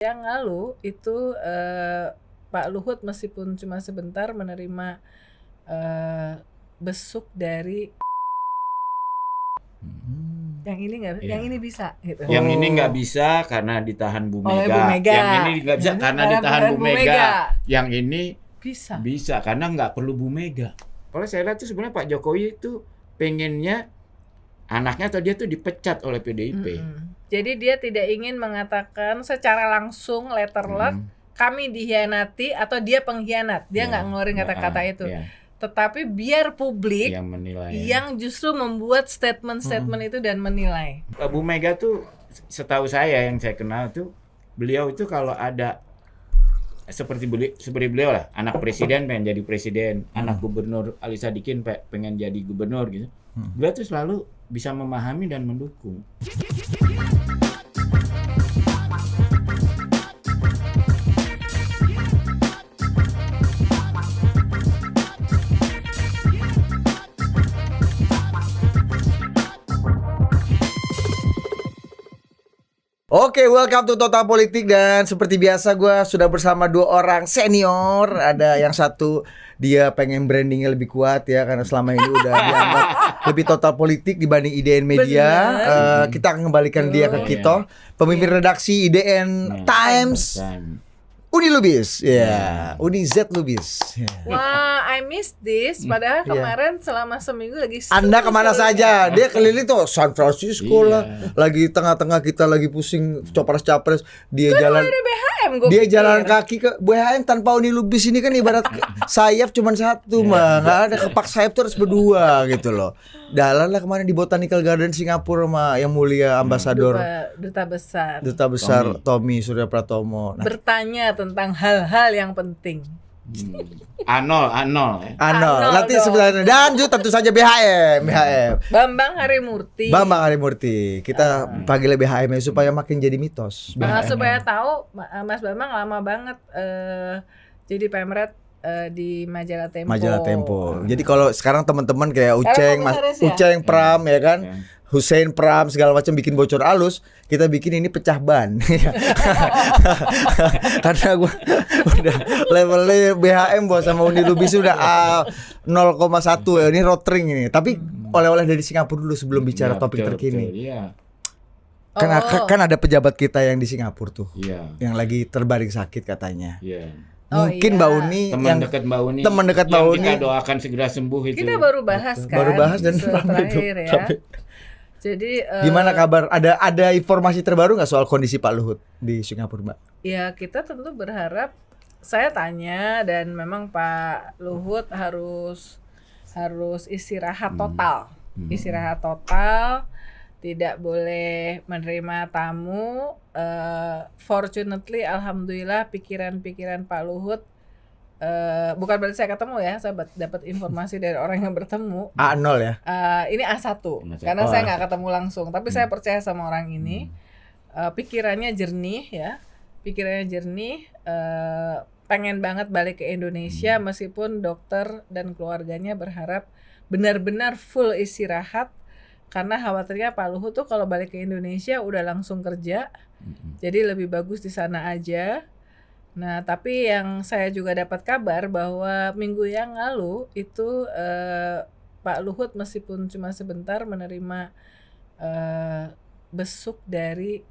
Yang lalu itu Pak Luhut meskipun cuma sebentar menerima besuk dari yang ini nggak, Iya. yang ini bisa gitu. Yang ini nggak bisa karena ditahan Bu Oleh Mega. Bu Mega. Yang ini nggak bisa karena ditahan Bu Mega. Yang ini Bisa. bisa karena nggak perlu Bu Mega. Kalau saya lihat tuh sebenarnya Pak Jokowi itu pengennya anaknya atau dia tuh dipecat oleh PDIP. Jadi dia tidak ingin mengatakan secara langsung letter luck kami dikhianati atau dia pengkhianat. Dia nggak ngeluarin kata-kata itu. Tetapi biar publik yang menilai, yang justru membuat statement-statement itu dan menilai. Bu Mega tuh setahu saya yang saya kenal tuh beliau itu kalau ada seperti beliau lah, anak presiden pengen jadi presiden, anak gubernur Ali Sadikin pengen jadi gubernur gitu. Beliau tuh selalu bisa memahami dan mendukung. Oke, welcome to Total Politik, dan seperti biasa gue sudah bersama dua orang senior. Ada yang satu dia pengen brandingnya lebih kuat ya, karena selama ini udah dianggap lebih Total Politik dibanding IDN Media. Kita akan kembalikan dia ke kita, pemimpin redaksi IDN Times, Uni Lubis, Uni Z Lubis. Wah, I miss this. Padahal kemarin selama seminggu lagi. Anda kemana saja? Dia keliling tuh San Francisco lah. Lagi tengah-tengah kita lagi pusing capres-capres. Dia kan jalan. Ada BHM, dia pikir. Jalan kaki ke BHM tanpa Uni Lubis ini kan ibarat sayap cuma satu mah, nggak ada kepak sayap tuh harus berdua gitu loh. Jalan lah kemarin di Botanical Garden Singapura sama yang mulia ambasador duta besar Tommy Surya Pratomo. Bertanya tentang hal-hal yang penting. Anol. Nanti sebenarnya dan juga tentu saja BHM. Bambang Harimurti. Kita panggil BHM supaya makin jadi mitos. Supaya tahu Mas Bambang lama banget jadi pemret di Majalah Tempo. Jadi kalau sekarang teman-teman kayak Uceng Pram ya kan, Hussein Pram segala macam bikin bocor alus, kita bikin ini pecah ban. Karena gua udah levelnya BHM bos sama Uni Lubis udah 0,1 ya, ini rotring ini. Tapi oleh-oleh dari Singapura dulu sebelum bicara topik terkini. Kan ada pejabat kita yang di Singapura tuh, yang lagi terbaring sakit katanya. Mungkin Mbak Uni teman dekat Mbak Uni kita doakan segera sembuh itu. Kita baru bahas kan. Dan terakhir ya. Jadi gimana kabar? Ada informasi terbaru nggak soal kondisi Pak Luhut di Singapura, Mbak? Ya, kita tentu berharap, saya tanya, dan memang Pak Luhut harus istirahat total. Istirahat total, tidak boleh menerima tamu. Fortunately, alhamdulillah pikiran-pikiran Pak Luhut, bukan berarti saya ketemu ya, saya dapat informasi dari orang yang bertemu. A0 ya? Ini A1, karena saya nggak ketemu langsung, tapi saya percaya sama orang ini. Pikirannya jernih ya, pengen banget balik ke Indonesia, meskipun dokter dan keluarganya berharap benar-benar full istirahat, karena khawatirnya Pak Luhut tuh kalau balik ke Indonesia udah langsung kerja, jadi lebih bagus di sana aja. Nah, tapi yang saya juga dapat kabar bahwa minggu yang lalu itu Pak Luhut meskipun cuma sebentar menerima besuk dari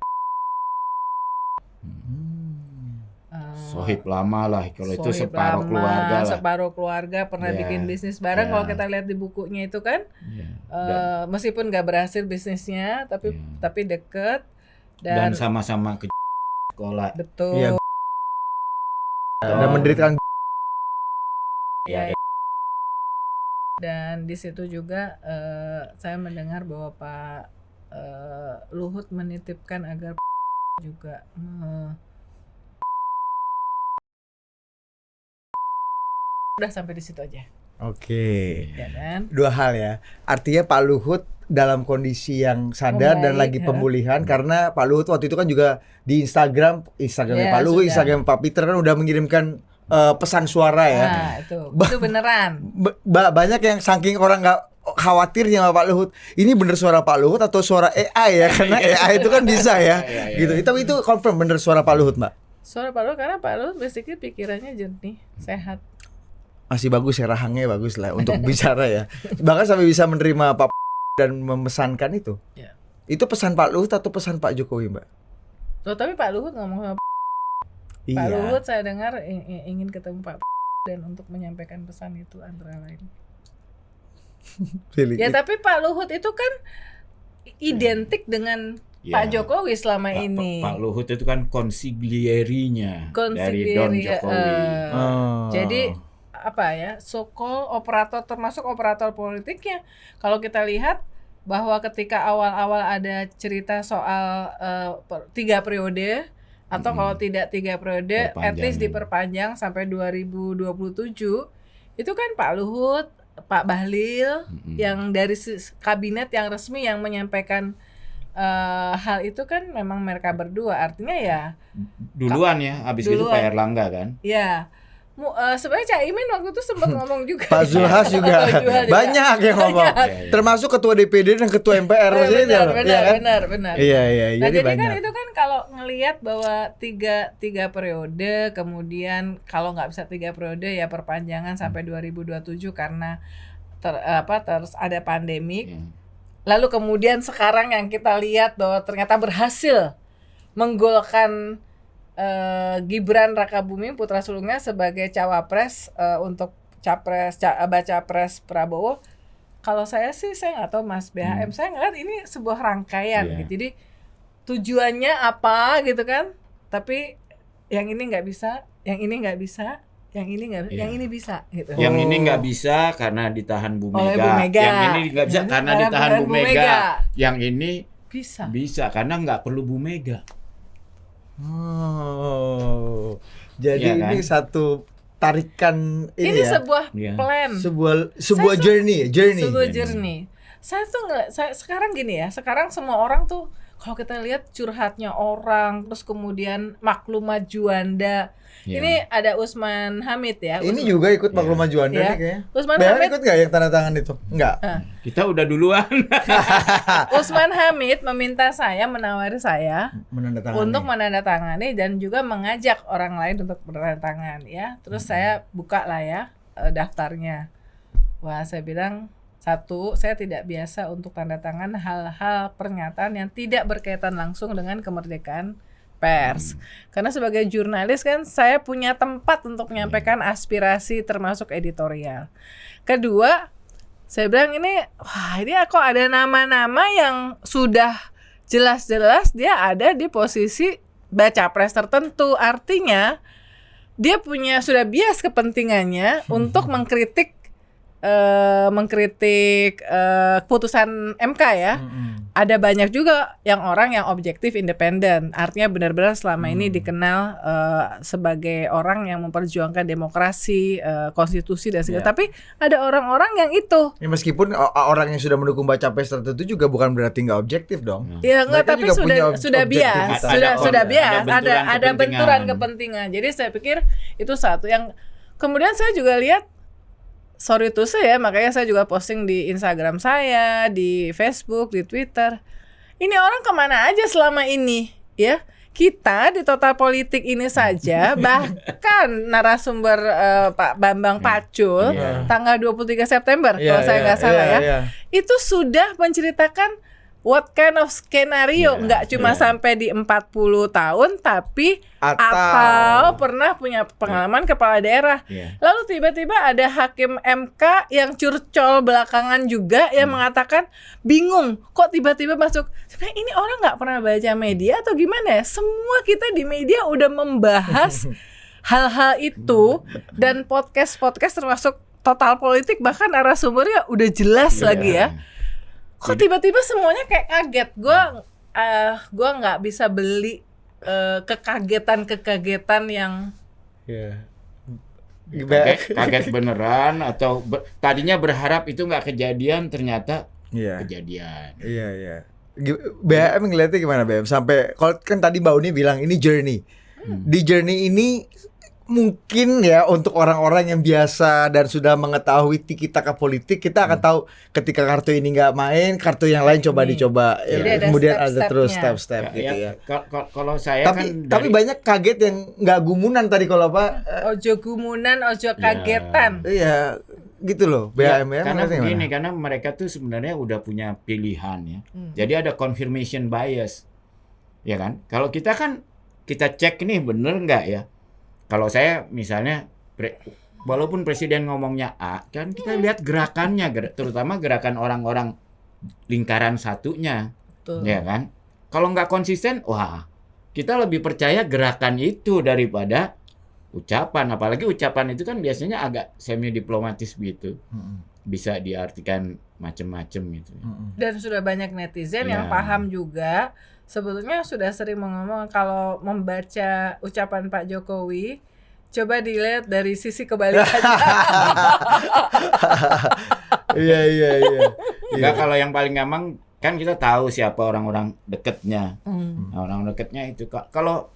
Sohib lama lah, kalau itu separuh keluarga pernah bikin bisnis bareng. Kalau kita lihat di bukunya itu kan, meskipun nggak berhasil bisnisnya, tapi deket dan sama-sama ke sekolah. Betul. Dan mendirikan. Dan di situ juga saya mendengar bahwa Pak Luhut menitipkan agar juga udah sampai di situ aja. Oke. Ya kan? Dua hal ya. Artinya Pak Luhut dalam kondisi yang sadar dan lagi pemulihan, karena Pak Luhut waktu itu kan juga di Instagramnya Pak Luhut, Instagram Pak Peter kan udah mengirimkan pesan suara ya. Nah, itu beneran. Banyak yang saking orang nggak khawatirnya sama Pak Luhut. Ini bener suara Pak Luhut atau suara AI ya? Karena AI itu kan bisa ya. Gitu. Tapi itu confirm bener suara Pak Luhut, Mbak. Suara Pak Luhut, karena Pak Luhut basically pikirannya jernih, sehat. Masih bagus ya, rahangnya bagus lah untuk bicara ya. Bahkan sampai bisa menerima Pak dan memesankan itu. Ya. Itu pesan Pak Luhut atau pesan Pak Jokowi, Mbak? Loh, tapi Pak Luhut ngomong sama Pak Luhut, saya dengar ingin ketemu Pak dan untuk menyampaikan pesan itu antara lain. Ya tapi Pak Luhut itu kan identik dengan Pak Jokowi selama ini. Pak Luhut itu kan konsiglierinya dari Don Jokowi. Jadi apa ya, so-called operator, termasuk operator politiknya. Kalau kita lihat bahwa ketika awal-awal ada cerita soal 3 periode atau kalau tidak 3 periode, at least diperpanjang sampai 2027, itu kan Pak Luhut, Pak Bahlil yang dari kabinet yang resmi yang menyampaikan hal itu kan memang mereka berdua. Artinya ya duluan ya, habis itu Pak Erlangga kan. Ya. Sebenarnya Caimin waktu itu sempat ngomong juga. Pak Zulhas juga banyak yang ngomong. Termasuk ketua DPD dan ketua MPR. Benar. Iya. Nah, jadi banyak. kan itu kan kalau ngelihat bahwa tiga periode, kemudian kalau nggak bisa 3 periode ya perpanjangan sampai 2027 karena terus ada pandemik. Lalu kemudian sekarang yang kita lihat bahwa ternyata berhasil menggolkan Gibran Rakabuming putra sulungnya sebagai cawapres untuk baca pres Prabowo. Kalau saya sih, saya nggak tahu Mas BHM, saya ngeliat ini sebuah rangkaian gitu. Jadi tujuannya apa gitu kan, tapi yang ini nggak bisa, yang ini nggak bisa, yang ini nggak, yang ini bisa gitu. Yang ini nggak bisa karena ditahan Bu Oleh Mega. Bu Mega. Yang ini nggak bisa karena ditahan Bu Mega. Yang ini bisa karena nggak perlu Bu Mega. Jadi kan? ini satu tarikan ini ya. Sebuah plan. Sebuah journey. Sebuah journey. Saya tuh sekarang gini ya, sekarang semua orang tuh kalau kita lihat curhatnya orang, terus kemudian Maklumat Juanda. Ini ada Usman Hamid ya. Ini juga ikut Maklumat Juanda nih kayaknya. Usman Hamid Hamid ikut nggak yang tanda tangan itu? Enggak. Kita udah duluan. Usman Hamid menawari saya menandatangani. untuk menandatangani dan juga mengajak orang lain untuk menandatangan ya. Terus saya buka lah ya daftarnya. Wah, saya bilang, satu, saya tidak biasa untuk tanda tangan hal-hal pernyataan yang tidak berkaitan langsung dengan kemerdekaan pers. Karena sebagai jurnalis kan saya punya tempat untuk menyampaikan aspirasi termasuk editorial. Kedua, saya bilang ini kok ada nama-nama yang sudah jelas-jelas dia ada di posisi baca pres tertentu. Artinya dia sudah bias kepentingannya untuk mengkritik keputusan MK ya. Ada banyak juga orang yang objektif independen, artinya benar-benar selama ini dikenal sebagai orang yang memperjuangkan demokrasi, konstitusi dan segala. Tapi ada orang-orang yang itu. Ya, meskipun orang yang sudah mendukung baca pres tertentu juga bukan berarti nggak objektif dong. Ya nggak, tapi sudah bias, sudah bias. Ada benturan kepentingan. Jadi saya pikir itu satu yang kemudian saya juga lihat. Sorry to say ya, makanya saya juga posting di Instagram saya, di Facebook, di Twitter. Ini orang kemana aja selama ini, ya? Kita di Total Politik ini saja, bahkan narasumber Pak Bambang Pacul, tanggal 23 September, kalau saya nggak salah itu sudah menceritakan what kind of skenario, nggak cuma sampai di 40 tahun, tapi atau pernah punya pengalaman kepala daerah. Lalu tiba-tiba ada hakim MK yang curcol belakangan juga yang mengatakan bingung, kok tiba-tiba masuk. Sebenarnya ini orang nggak pernah baca media atau gimana ya? Semua kita di media udah membahas hal-hal itu, dan podcast termasuk Total Politik bahkan narasumbernya udah jelas lagi ya. Kok tiba-tiba semuanya kayak kaget. Gua nggak bisa beli kekagetan yang kaget beneran atau tadinya berharap itu nggak kejadian, ternyata kejadian. Iya. BHM ngeliatnya gimana BHM? Sampai kalau kan tadi Mbak Uni bilang ini journey. Di journey ini mungkin ya untuk orang-orang yang biasa dan sudah mengetahui tiki-taka politik, kita akan tahu ketika kartu ini nggak main, kartu yang lain coba dicoba. Jadi ada Kemudian ada terus step-stepnya. step-step gitu ya. Kalau saya Tapi kan tapi banyak kaget yang nggak gumunan tadi kalau Pak. Ojo gumunan, ojo kagetan. Iya, gitu loh. BHM ya. karena menurutnya begini, gimana? karena mereka tuh sebenarnya udah punya pilihan ya. Jadi ada confirmation bias, ya kan? Kalau kita kan kita cek nih bener nggak ya? Kalau saya misalnya, walaupun presiden ngomongnya A, kan kita lihat gerakannya, terutama gerakan orang-orang lingkaran satunya, Betul. ya kan? Kalau nggak konsisten, wah, kita lebih percaya gerakan itu daripada ucapan. Apalagi ucapan itu kan biasanya agak semi diplomatis gitu, bisa diartikan macem-macem gitu. Dan sudah banyak netizen Ya. yang paham juga. Sebetulnya sudah sering ngomong kalau membaca ucapan Pak Jokowi, coba dilihat dari sisi kebalikannya. Iya. Enggak, kalau yang paling gampang kan kita tahu siapa orang-orang dekatnya. Hmm. Nah, orang dekatnya itu kalau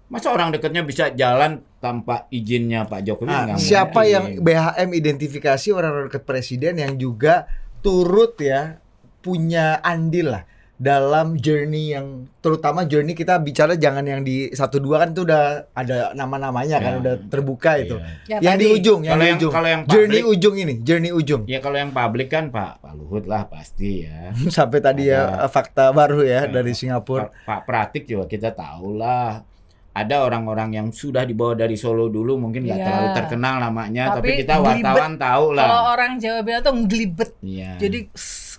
masa orang dekatnya bisa jalan tanpa izinnya Pak Jokowi? Nggak Siapa mungkin. yang BHM identifikasi orang-orang dekat presiden yang juga turut ya punya andil lah dalam journey yang, terutama journey kita bicara jangan yang di 1-2 kan itu udah ada nama-namanya kan Ya. udah terbuka itu. Iya. Ya, Yang di tadi. ujung, yang Kalau di yang- ujung. kalau yang Journey public- ujung ini, journey ujung. Ya kalau yang publik kan Pak Luhut lah pasti ya. Sampai tadi ya fakta baru ya dari Singapura. Pak Pratik juga kita tahu lah. Ada orang-orang yang sudah dibawa dari Solo dulu mungkin nggak Iya. terlalu terkenal namanya, tapi Tapi kita wartawan tahu Kalau lah. orang Jawa bilang tuh ngelibet. Iya. Jadi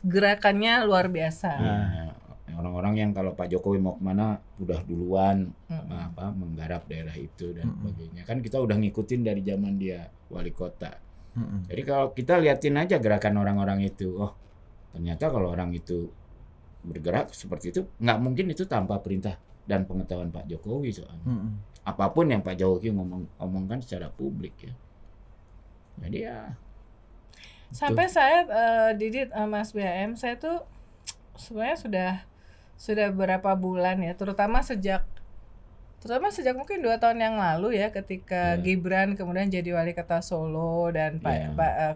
gerakannya luar biasa. Nah, orang-orang yang kalau Pak Jokowi mau kemana udah duluan Mm. menggarap daerah itu dan sebagainya. Kan kita udah ngikutin dari zaman dia wali kota. Jadi kalau kita liatin aja gerakan orang-orang itu, oh ternyata kalau orang itu bergerak seperti itu, nggak mungkin itu tanpa perintah dan pengetahuan Pak Jokowi soalnya. Apapun yang Pak Jokowi omongkan secara publik ya. Jadi ya. Sampai saya Didit Mas BHM, saya tuh sebenarnya sudah berapa bulan ya, terutama sejak mungkin 2 tahun yang lalu ya, ketika Gibran kemudian jadi wali kota Solo dan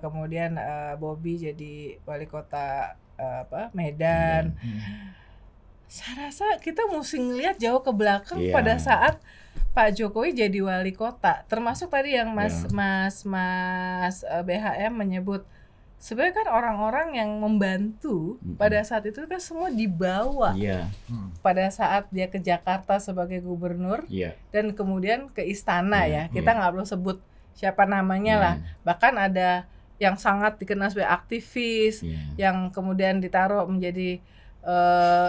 kemudian Bobby jadi wali kota Medan. Saya rasa kita mesti ngelihat jauh ke belakang pada saat Pak Jokowi jadi wali kota, termasuk tadi yang Mas BHM menyebut sebenarnya kan orang-orang yang membantu pada saat itu kan semua dibawa pada saat dia ke Jakarta sebagai gubernur dan kemudian ke istana ya. Kita nggak perlu sebut siapa namanya lah. Bahkan ada yang sangat dikenal sebagai aktivis yang kemudian ditaruh menjadi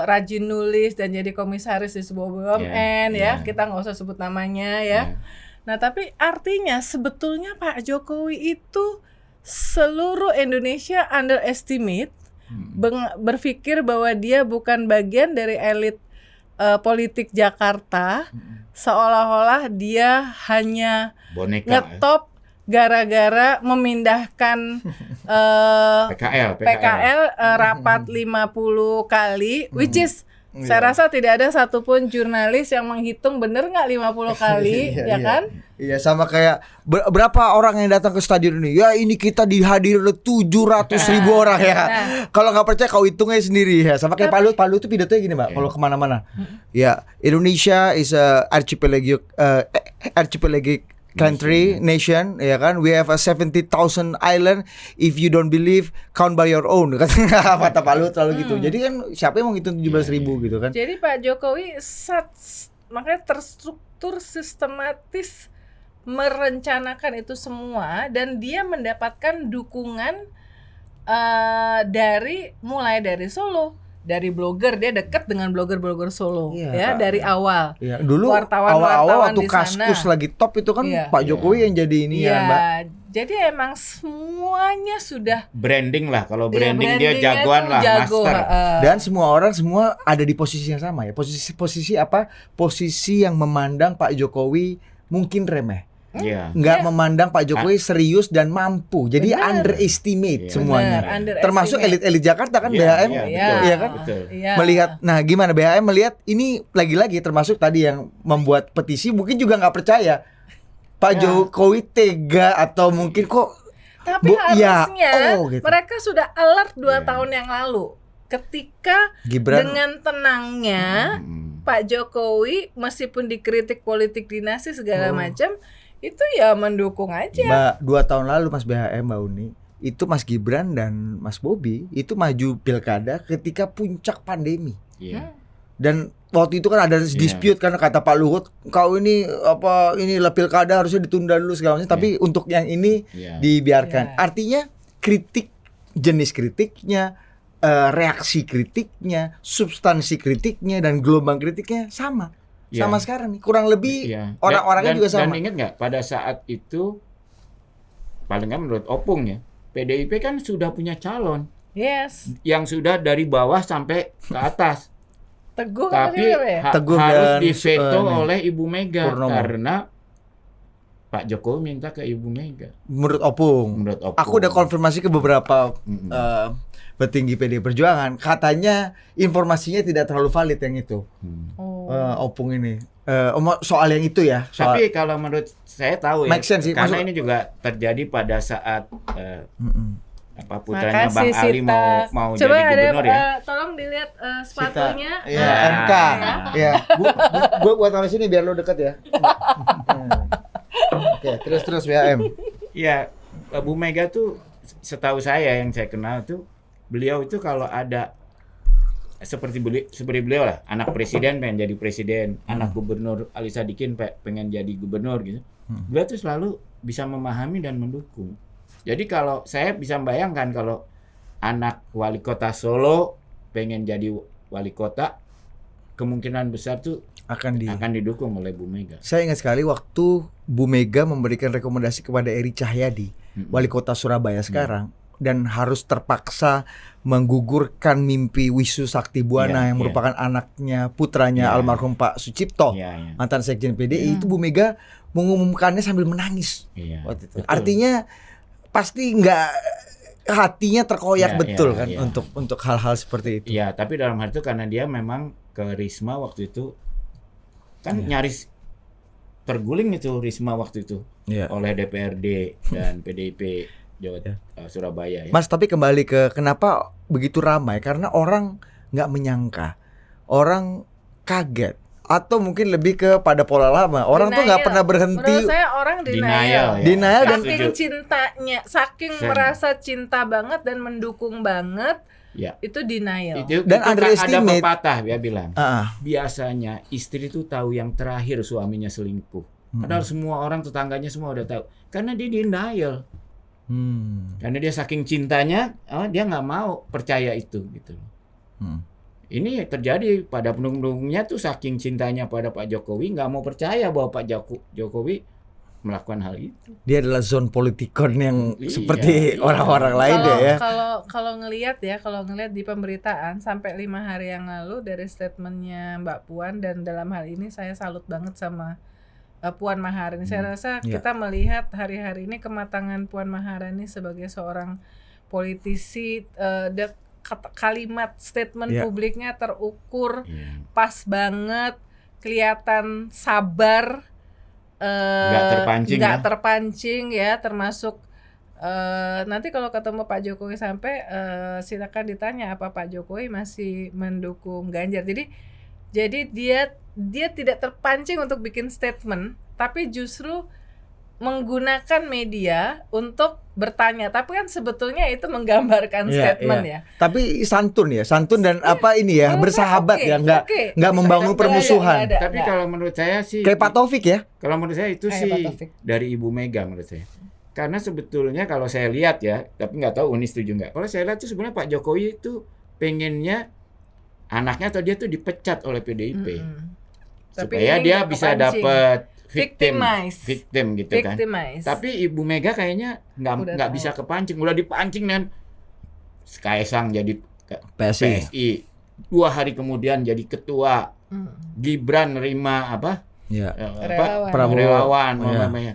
rajin nulis dan jadi komisaris di sebuah BUMN ya. Kita nggak usah sebut namanya ya. Nah tapi artinya sebetulnya Pak Jokowi itu seluruh Indonesia underestimate, berpikir bahwa dia bukan bagian dari elit politik Jakarta, seolah-olah dia hanya Boneka, ngetop gara-gara memindahkan PKL rapat 50 kali, which is saya rasa tidak ada satupun jurnalis yang menghitung bener nggak 50 kali, ya kan? Iya, sama kayak berapa orang yang datang ke stadion ini? Ya ini kita dihadiri oleh 700.000 orang ya. Kalau nggak percaya kau hitung aja sendiri ya. Sama kayak Pak Luhut tuh pidatonya gini Mbak. Kalau kemana-mana, ya Indonesia is a archipelagic country, nation, ya kan? We have a 70,000 island. If you don't believe, count by your own. Kata Pak Luhut selalu gitu. Jadi kan siapa yang mau ngitung 17.000 gitu kan? Jadi Pak Jokowi makanya terstruktur sistematis merencanakan itu semua dan dia mendapatkan dukungan mulai dari Solo. Dari blogger, dia dekat dengan blogger Solo dari awal. Iya, dulu Wartawan awal-awal waktu di sana. Kaskus lagi top itu kan Pak Jokowi yang jadi ini ya, Mbak. Jadi emang semuanya sudah branding lah. Kalau branding dia jagoan lah, master. Dan semua ada di posisi yang sama ya. Posisi apa? Posisi yang memandang Pak Jokowi mungkin remeh. Nggak memandang Pak Jokowi serius dan mampu. Jadi underestimate semuanya. Termasuk elit-elit Jakarta kan BHM. Iya kan? Melihat, nah gimana BHM melihat ini lagi-lagi termasuk tadi yang membuat petisi mungkin juga nggak percaya. Pak Ya. Jokowi tega atau mungkin kok Tapi ya, harusnya gitu. mereka sudah alert 2 Iya. tahun yang lalu ketika Gibran dengan tenangnya Pak Jokowi meskipun dikritik politik dinasti segala macam itu ya mendukung aja. Mbak 2 tahun lalu Mas BHM Mbak Uni itu Mas Gibran dan Mas Bobi itu maju pilkada ketika puncak pandemi. Iya. Dan waktu itu kan ada dispute karena kata Pak Luhut, kau ini apa inilah pilkada harusnya ditunda dulu segala macam, tapi untuk yang ini Iya. dibiarkan. Iya. Artinya kritik, jenis kritiknya, reaksi kritiknya, substansi kritiknya dan gelombang kritiknya sama. Iya. Sama sekarang nih. Kurang lebih Iya. orang-orangnya juga sama. Dan ingat nggak pada saat itu paling nggak menurut Opung ya, PDIP kan sudah punya calon Yes, yang sudah dari bawah sampai ke atas. Teguh Tapi apa ya? Teguh harus dan, diveto nih, oleh Ibu Mega Purnomo. karena Pak Jokowi minta ke Ibu Mega. Menurut Opung. Menurut Opung. Aku udah konfirmasi ke beberapa Mm-mm. petinggi PD Perjuangan, katanya informasinya tidak terlalu valid yang itu. Oh. Opung ini. Soal yang itu ya. Soal, Tapi kalau menurut saya tahu ya, Make sense sih, karena maksud- ini juga terjadi pada saat Mm-mm. putranya Bang Ali mau Coba jadi gubernur ada, ya. Tolong dilihat sepatunya. Ya, Ah. MK. Ya. Gua buat taruh sini biar lo deket ya. Oke, terus BHM. Iya, Bu Mega tuh setahu saya yang saya kenal tuh beliau itu kalau ada seperti beliau lah, anak presiden pengen jadi presiden, anak gubernur Ali Sadikin pengen jadi gubernur gitu. Beliau tuh selalu bisa memahami dan mendukung. Jadi kalau saya bisa membayangkan kalau anak wali kota Solo pengen jadi wali kota, kemungkinan besar tuh Akan didukung oleh Bu Mega. Saya ingat sekali waktu Bu Mega memberikan rekomendasi kepada Eri Cahyadi, wali kota Surabaya sekarang, dan harus terpaksa menggugurkan mimpi Wisu Sakti Buwana Iya, yang merupakan anaknya putranya Iya. almarhum Pak Sucipto, Iya, iya. mantan sekjen PDI. Itu Bu Mega mengumumkannya sambil menangis Iya. waktu itu. Betul. Artinya pasti nggak, hatinya terkoyak Iya, betul iya, kan iya. untuk hal-hal seperti itu. Iya, tapi dalam hal itu karena dia memang ke Risma waktu itu kan nyaris terguling itu Risma waktu itu Iya. oleh DPRD dan PDIP Surabaya ya. Mas, tapi kembali ke kenapa begitu ramai, karena orang nggak menyangka, orang kaget, atau mungkin lebih kepada pola lama. Orang tuh nggak Denial. pernah berhenti. Menurut saya orang denial. ya. Denial dan- Saking cintanya, saking Sen. merasa cinta banget dan mendukung banget, Ya. itu denial. Dan kan underestimate. ada pepatah dia bilang. Ah, Biasanya istri itu tahu yang terakhir suaminya selingkuh. Padahal semua orang tetangganya semua udah tahu. Karena dia denial. Karena dia saking cintanya, dia nggak mau percaya itu gitu. Ini terjadi pada pendukung-pendukungnya tuh saking cintanya pada Pak Jokowi nggak mau percaya bahwa Pak Jokowi melakukan hal itu. Dia adalah zone politikon yang Iya, seperti iya. orang-orang lain deh ya. Kalau ngelihat di pemberitaan sampai 5 hari yang lalu dari statementnya Mbak Puan, dan dalam hal ini saya salut banget sama Puan Maharani. Saya rasa Iya. kita melihat hari-hari ini kematangan Puan Maharani sebagai seorang politisi, kalimat statement Iya. publiknya terukur, Iya. pas banget, kelihatan sabar, Nggak terpancing ya, termasuk nanti kalau ketemu Pak Jokowi sampai silakan ditanya apa Pak Jokowi masih mendukung Ganjar. Jadi dia tidak terpancing untuk bikin statement, tapi justru menggunakan media untuk bertanya. Tapi kan sebetulnya itu menggambarkan statement ya. Tapi santun dan apa ini ya, Enggak, bersahabat oke, ya, oke. nggak membangun Nggak permusuhan. ada. Tapi kalau menurut saya sih Kayak Pak Taufik ya. kalau menurut saya itu Kayak sih Pak Taufik. dari Ibu Mega menurut saya. Karena sebetulnya kalau saya lihat ya, tapi nggak tahu Uni setuju nggak. Kalau saya lihat tuh sebenarnya Pak Jokowi itu pengennya anaknya atau dia tuh dipecat oleh PDIP. Tapi Supaya ini dia nggak bisa kepancing. dapat Victimize. victim gitu kan. Victimize. Tapi Ibu Mega kayaknya Udah nggak tahu. bisa kepancing, udah dipancing dan Kaisang jadi PSI. PSI. 2 hari kemudian jadi ketua. Gibran nerima apa? Ya. Relawan. Prabowo. Relawan Iya. namanya.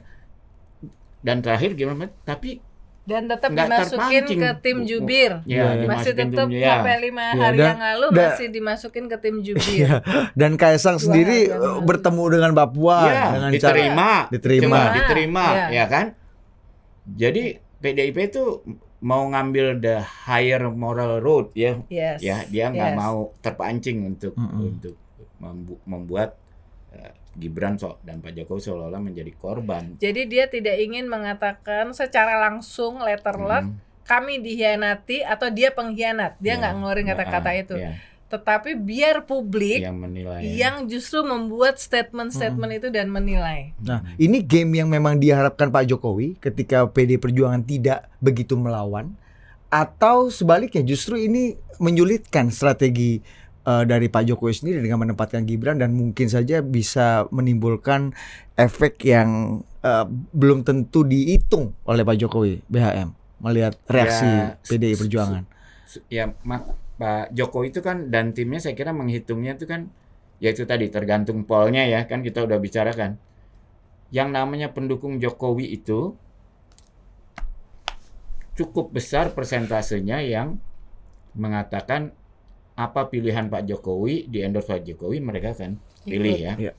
Dan terakhir gimana? Tapi Dan tetap nggak dimasukin terpancing. ke tim jubir. Ya, Masih dimasukin tetap tim, ya. sampai 5 Ya, hari dan- yang lalu dan- masih dimasukin ke tim jubir. Iya. Dan Kaisang 2 sendiri hari yang lalu. bertemu dengan Mbak Puan Ya, dengan diterima, Diterima. Cuma diterima, Ya. ya kan? Jadi PDIP itu mau ngambil the higher moral road ya, Yes. ya dia nggak Yes. mau terpancing untuk Mm-mm. untuk membuat Gibran dan Pak Jokowi seolah-olah menjadi korban. Jadi dia tidak ingin mengatakan secara langsung letter luck kami dikhianati atau dia pengkhianat. Dia nggak ngeluarin kata-kata itu. Ya, Tetapi biar publik yang menilai. yang justru membuat statement-statement itu dan menilai. Nah, ini game yang memang diharapkan Pak Jokowi ketika PD Perjuangan tidak begitu melawan, atau sebaliknya justru ini menyulitkan strategi dari Pak Jokowi sendiri dengan menempatkan Gibran dan mungkin saja bisa menimbulkan efek yang belum tentu dihitung oleh Pak Jokowi, BHM, melihat reaksi Ya, PDI Perjuangan. Ya, Pak Jokowi itu kan dan timnya saya kira menghitungnya itu kan ya itu tadi tergantung polnya ya, kan kita udah bicarakan. Yang namanya pendukung Jokowi itu cukup besar persentasenya yang mengatakan apa pilihan Pak Jokowi, di endorse Pak Jokowi, mereka akan pilih ya. Iya.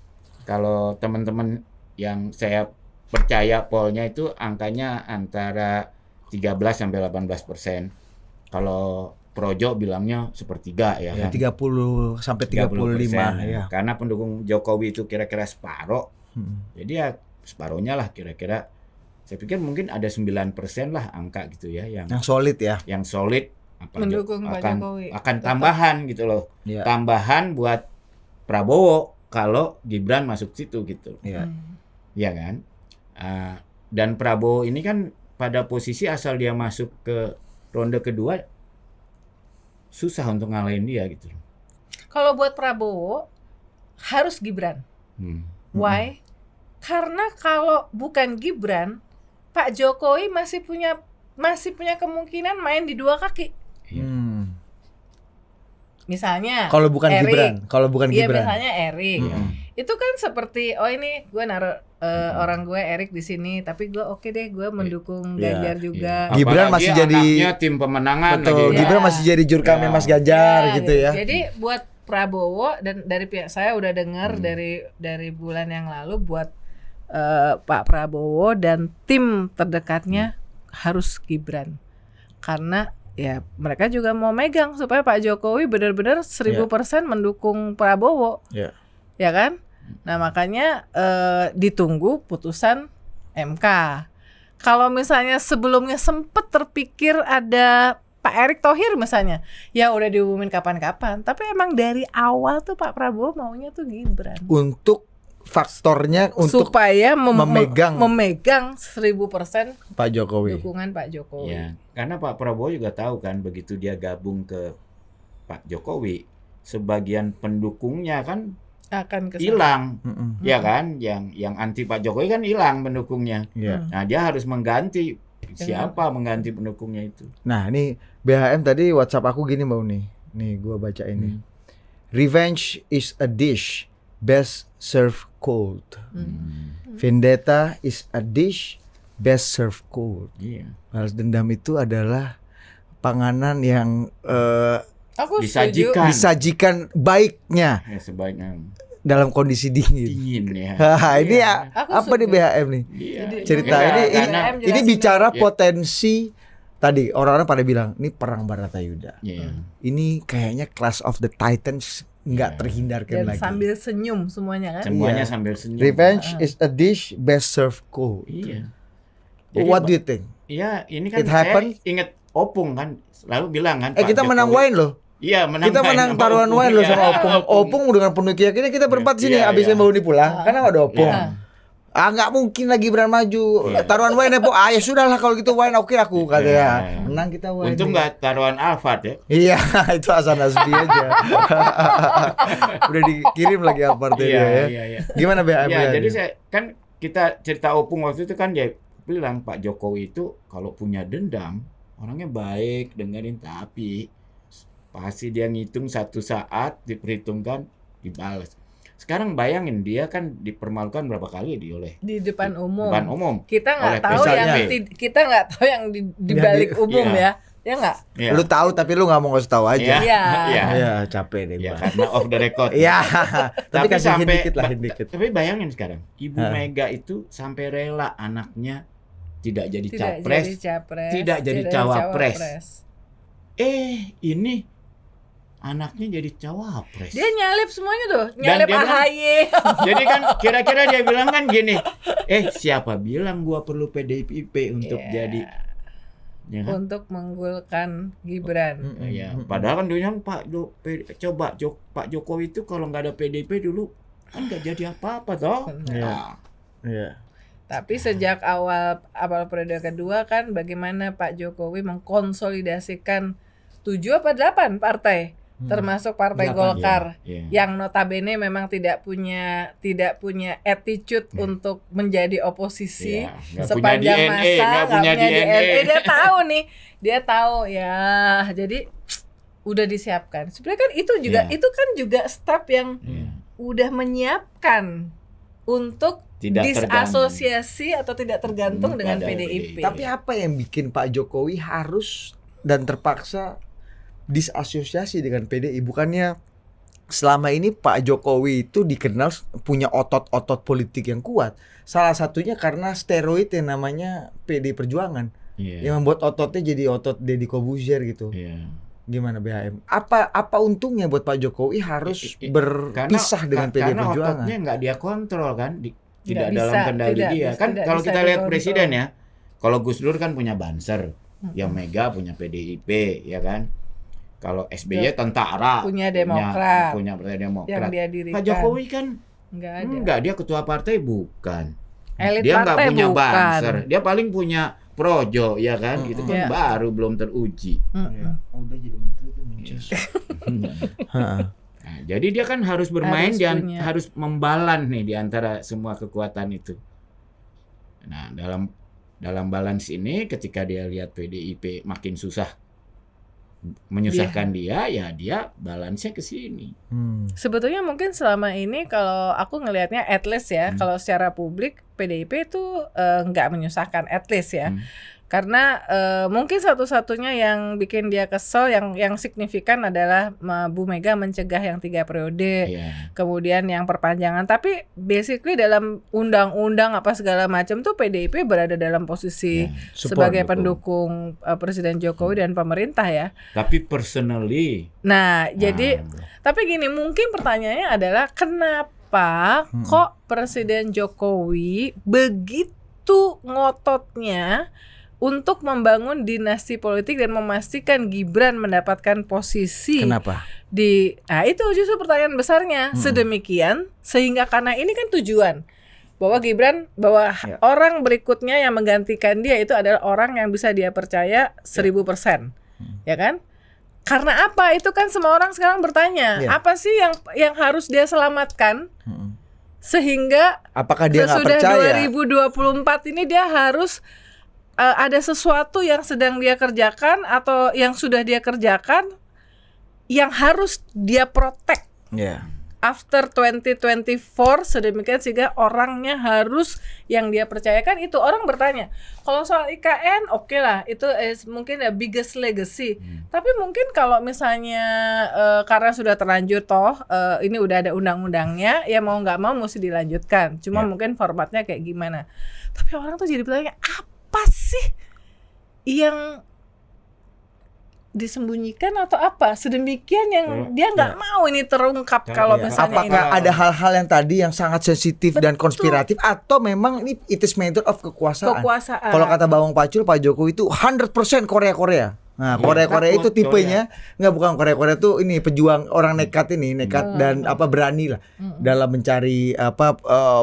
Kalau teman-teman yang saya percaya polnya itu angkanya antara 13 sampai 18%. Kalau Projo bilangnya sepertiga ya Ya, kan. 30 sampai 35 ya. Karena pendukung Jokowi itu kira-kira separuh. Jadi ya separuhnya lah kira-kira. Saya pikir mungkin ada 9% lah angka gitu ya Yang solid ya. yang solid Mendukung Pak Jokowi. akan tambahan gitu loh. Iya. Tambahan buat Prabowo kalau Gibran masuk situ gitu. Iya. Ya kan? Dan Prabowo ini kan pada posisi asal dia masuk ke ronde kedua susah untuk ngalahin dia gitu. Kalau buat Prabowo harus Gibran. Why? Karena kalau bukan Gibran, Pak Jokowi masih punya kemungkinan main di 2 kaki. Misalnya Kalau bukan Erik. Gibran, kalau bukan Iya, Gibran. misalnya Erik. Iya. Itu kan seperti ini gue naruh orang gue Erik di sini, tapi gue oke deh gue mendukung Iya. Ganjar juga. Iya. Gibran Apalagi masih jadi anaknya tim pemenangan Betul, lagi. Gibran Ya. masih jadi jurkamnya Ya. Mas Ganjar Ya, gitu ya. Jadi buat Prabowo dan dari pihak saya udah dengar dari bulan yang lalu buat Pak Prabowo dan tim terdekatnya harus Gibran. Karena ya mereka juga mau megang supaya Pak Jokowi benar-benar 1000% mendukung Prabowo. Iya. Ya kan? Nah, makanya ditunggu putusan MK. Kalau misalnya sebelumnya sempat terpikir ada Pak Erick Thohir misalnya, ya udah diumumin kapan-kapan. Tapi emang dari awal tuh Pak Prabowo maunya tuh Gibran. Untuk faktornya untuk supaya memegang 1000% Pak Jokowi. dukungan Pak Jokowi. Ya, karena Pak Prabowo juga tahu kan begitu dia gabung ke Pak Jokowi, sebagian pendukungnya kan Akan kesana. hilang, Mm-mm. ya kan? Yang anti Pak Jokowi kan hilang pendukungnya. Iya. Nah, dia harus mengganti siapa mengganti pendukungnya itu. Nah, ini BHM tadi WhatsApp aku gini Mbak Uni. Nih gua baca ini. Revenge is a dish best served cold. Vendetta is a dish best served cold. Iya. Balas dendam itu adalah panganan yang Aku Disajikan. disajikan baiknya Ya, sebaiknya dalam kondisi dingin. dingin ya. Haha, ini Iya. Aku apa nih setuju. BHM nih? Iya. Cerita Iya, ini karena ini bicara Ya. potensi tadi orang-orang pada bilang ini perang Baratayuda. Iya. Ini kayaknya Clash of the Titans nggak Iya. terhindarkan dan lagi. sambil senyum semuanya kan. Semuanya Iya. sambil senyum. Revenge is a dish best served cold. Iya. Jadi, What do you think? Iya, ini kan It saya happened? ingat Opung kan selalu bilang kan. Kita Pak menang Jokowi- wine loh. Iya, menang Kita wine menang sama taruhan Opung. wine loh Iya, sama Opung. Opung dengan penuh keyakinan kita berempat sini Iya, abisnya iya. Mbak Uni pulang. Karena ada Opung. Iya. Nggak mungkin lagi Gibran maju. Iya. Taruhan wine ya, Po. Ya sudahlah kalau gitu wine oke aku katanya. Iya. Menang kita wine. Untung nih. nggak taruhan Alphard ya. Iya, itu Hasan Nasbi aja. Udah dikirim lagi apartnya dia ya. iya. Gimana BHM? Iya, jadi saya kan kita cerita Opung waktu itu kan dia bilang Pak Jokowi itu kalau punya dendam orangnya baik, dengerin, tapi pasti dia ngitung satu saat diperhitungkan dibalas. Sekarang bayangin dia kan dipermalukan berapa kali oleh Di depan umum. depan umum. Kita nggak Oleh tahu Presiden yang B. kita nggak tahu yang di balik umum Iya. ya nggak? Iya. Lu tahu tapi lu nggak mau ngasih tahu aja. Iya. Iya. Iya. Ya, capek deh Ya, gua. karena off the record. Iya. Tapi Tapi kasih hint sampai dikit lah, hint dikit. Tapi bayangin sekarang, Ibu Hah. Mega itu sampai rela anaknya tidak jadi Tidak capres. jadi capres. tidak jadi cawapres. Ini anaknya jadi cawapres. Dia nyalip semuanya tuh, Dan nyalip dia bilang- AHY. Jadi kan kira-kira dia bilang kan gini, siapa bilang gua perlu PDIP untuk Iya. jadi ya kan? Untuk menggulkan Gibran. Ya, padahal kan dia Pak Jokowi itu kalau nggak ada PDIP dulu kan nggak jadi apa-apa toh. Iya. Nah, Iya. Tapi sejak awal periode kedua kan bagaimana Pak Jokowi mengkonsolidasikan 7 apa 8 partai, termasuk Partai 8, Golkar. iya. Yang notabene memang tidak punya attitude untuk menjadi oposisi Iya, nggak punya sepanjang DNA, masa, nggak nggak punya punya DNA. Dia tahu nih, dia tahu ya. Jadi udah disiapkan. Sebenarnya kan itu juga Iya. itu kan juga step yang Iya. udah menyiapkan untuk Tidak disasosiasi atau tidak tergantung dengan pada PDIP. Tapi apa yang bikin Pak Jokowi harus dan terpaksa disasosiasi dengan PDI? Bukannya selama ini Pak Jokowi itu dikenal punya otot-otot politik yang kuat. Salah satunya karena steroid yang namanya PD Perjuangan. Iya. Yang membuat ototnya jadi otot Deddy Corbuzier gitu. Iya. Gimana BHM? Apa untungnya buat Pak Jokowi harus berpisah dengan PD karena Perjuangan? ototnya nggak dia kontrol kan, tidak bisa, dalam kendali tidak dia. bisa, Kan tidak kalau bisa kita lihat dikontrol. presiden ya, kalau Gus Dur kan punya Banser, yang Mega punya PDIP, ya kan. Kalau SBY tentara, Punya Demokrat. punya Partai yang Demokrat. dia dirikan. Pak Jokowi kan Nggak ada. enggak, dia ketua partai bukan. Elit Dia nggak partai punya bukan. Banser, dia paling punya Projo, ya kan. Itu kan Iya. baru belum teruji. Mm-mm. Udah jadi menteri tuh mencos. Nah, jadi dia kan harus bermain Harus dan punya. harus membalan nih di antara semua kekuatan itu. Nah, dalam balance ini ketika dia lihat PDIP makin susah menyusahkan dia, ya dia balance-nya ke sini. Sebetulnya mungkin selama ini kalau aku ngelihatnya at least ya, kalau secara publik PDIP itu nggak menyusahkan at least ya. Karena mungkin satu-satunya yang bikin dia kesel yang signifikan adalah Bu Mega mencegah yang 3 periode. Iya. Kemudian yang perpanjangan, tapi basically dalam undang-undang apa segala macam tuh PDIP berada dalam posisi sebagai pendukung Presiden Jokowi dan pemerintah ya. Tapi personally, Nah, jadi tapi gini, mungkin pertanyaannya adalah kenapa kok Presiden Jokowi begitu ngototnya untuk membangun dinasti politik dan memastikan Gibran mendapatkan posisi Kenapa? nah itu justru pertanyaan besarnya sedemikian sehingga karena ini kan tujuan bahwa Gibran orang berikutnya yang menggantikan dia itu adalah orang yang bisa dia percaya 1000%, ya kan? Karena apa? Itu kan semua orang sekarang bertanya, apa sih yang harus dia selamatkan sehingga apakah dia nggak sesudah percaya? 2024 ini dia harus ada sesuatu yang sedang dia kerjakan atau yang sudah dia kerjakan yang harus dia protect after 2024 sedemikian sehingga orangnya harus yang dia percayakan itu. Orang bertanya kalau soal IKN oke lah, itu mungkin the biggest legacy, tapi mungkin kalau misalnya karena sudah terlanjur toh ini udah ada undang-undangnya ya mau nggak mau mesti dilanjutkan, cuma mungkin formatnya kayak gimana. Tapi orang tuh jadi bertanya apa sih yang disembunyikan atau apa sedemikian yang dia nggak mau ini terungkap kalau misalnya apakah ada hal-hal yang tadi yang sangat sensitif dan konspiratif atau memang ini it is matter of kekuasaan. Kalau kata Bawang Pacul, Pak Jokowi itu 100% Korea-Korea. Nah, Korea-Korea itu tipenya bukan Korea-Korea tuh ini pejuang orang nekat dan berani lah dalam mencari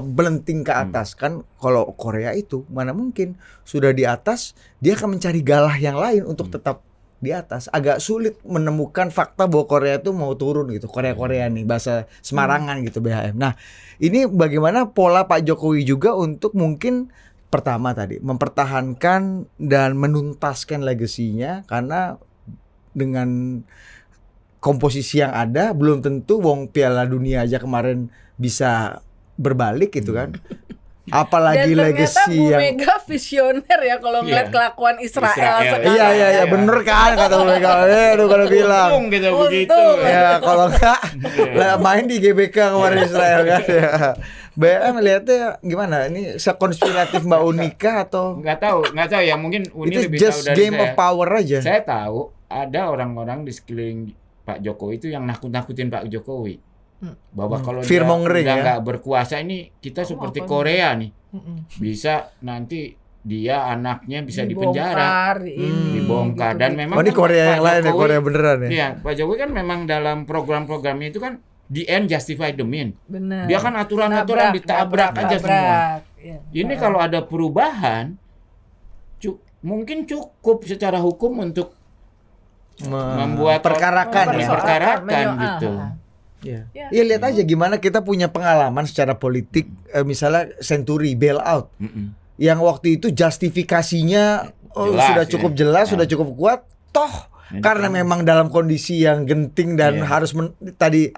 belenting ke atas kan. Kalau Korea itu mana mungkin sudah di atas dia akan mencari galah yang lain untuk tetap di atas. Agak sulit menemukan fakta bahwa Korea itu mau turun gitu. Korea nih bahasa Semarangan gitu BHM. Nah, ini bagaimana pola Pak Jokowi juga untuk mungkin pertama tadi mempertahankan dan menuntaskan legasinya, karena dengan komposisi yang ada belum tentu wong Piala Dunia aja kemarin bisa berbalik gitu kan. Apalagi Dan ternyata legacy Bu yang Mega visioner ya kalau ngeliat Iya. kelakuan Israel sekarang. iya Iya. bener kan kata Bu Mega. Aduh kalau bilang. Untung gitu Untung. begitu. Ya kalau enggak lah main di GBK kemarin Israel kan ya. BM melihatnya gimana? Ini sekonspiratif Mbak Unika atau Nggak tahu ya, mungkin Uni itu lebih just tahu dari game saya. of power aja? Saya tahu ada orang-orang di sekeliling Pak Jokowi itu yang nakut-nakutin Pak Jokowi. Bahwa kalau dia Fear-mongering udah ya? nggak berkuasa ini kita seperti apa Korea nih. Mm-mm. Bisa nanti dia anaknya bisa dipenjara, Dibongkar, ini, dibongkar gitu-gitu. dan memang Oh ini kan Korea Pak yang lain ya, Jokowi- Korea beneran ya? Iya, Pak Jokowi kan memang dalam program-programnya itu kan the end justify the mean. Benar. Dia kan aturan-aturan ditabrak aja semua. Ya. Ini kalau ada perubahan mungkin cukup secara hukum untuk membuat perkarakan ya. Perkarakan menyoal. gitu. Iya. Ya. Iya lihat aja gimana kita punya pengalaman secara politik misalnya Century bailout Mm-mm. yang waktu itu justifikasinya Jelas, sudah ya. cukup jelas, Ah. sudah cukup kuat toh karena memang dalam kondisi yang genting dan Iya. harus tadi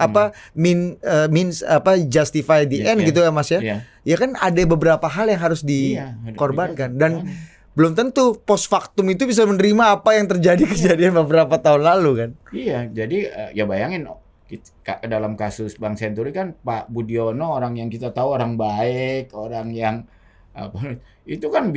means justify the Iya, end iya. gitu ya Mas ya. Iya. Ya kan ada beberapa hal yang harus Iya, dikorbankan dan belum tentu post factum itu bisa menerima apa yang terjadi kejadian beberapa tahun lalu kan. Iya, jadi ya bayangin dalam kasus Bank Senturi kan Pak Budiono orang yang kita tahu orang baik, orang yang itu kan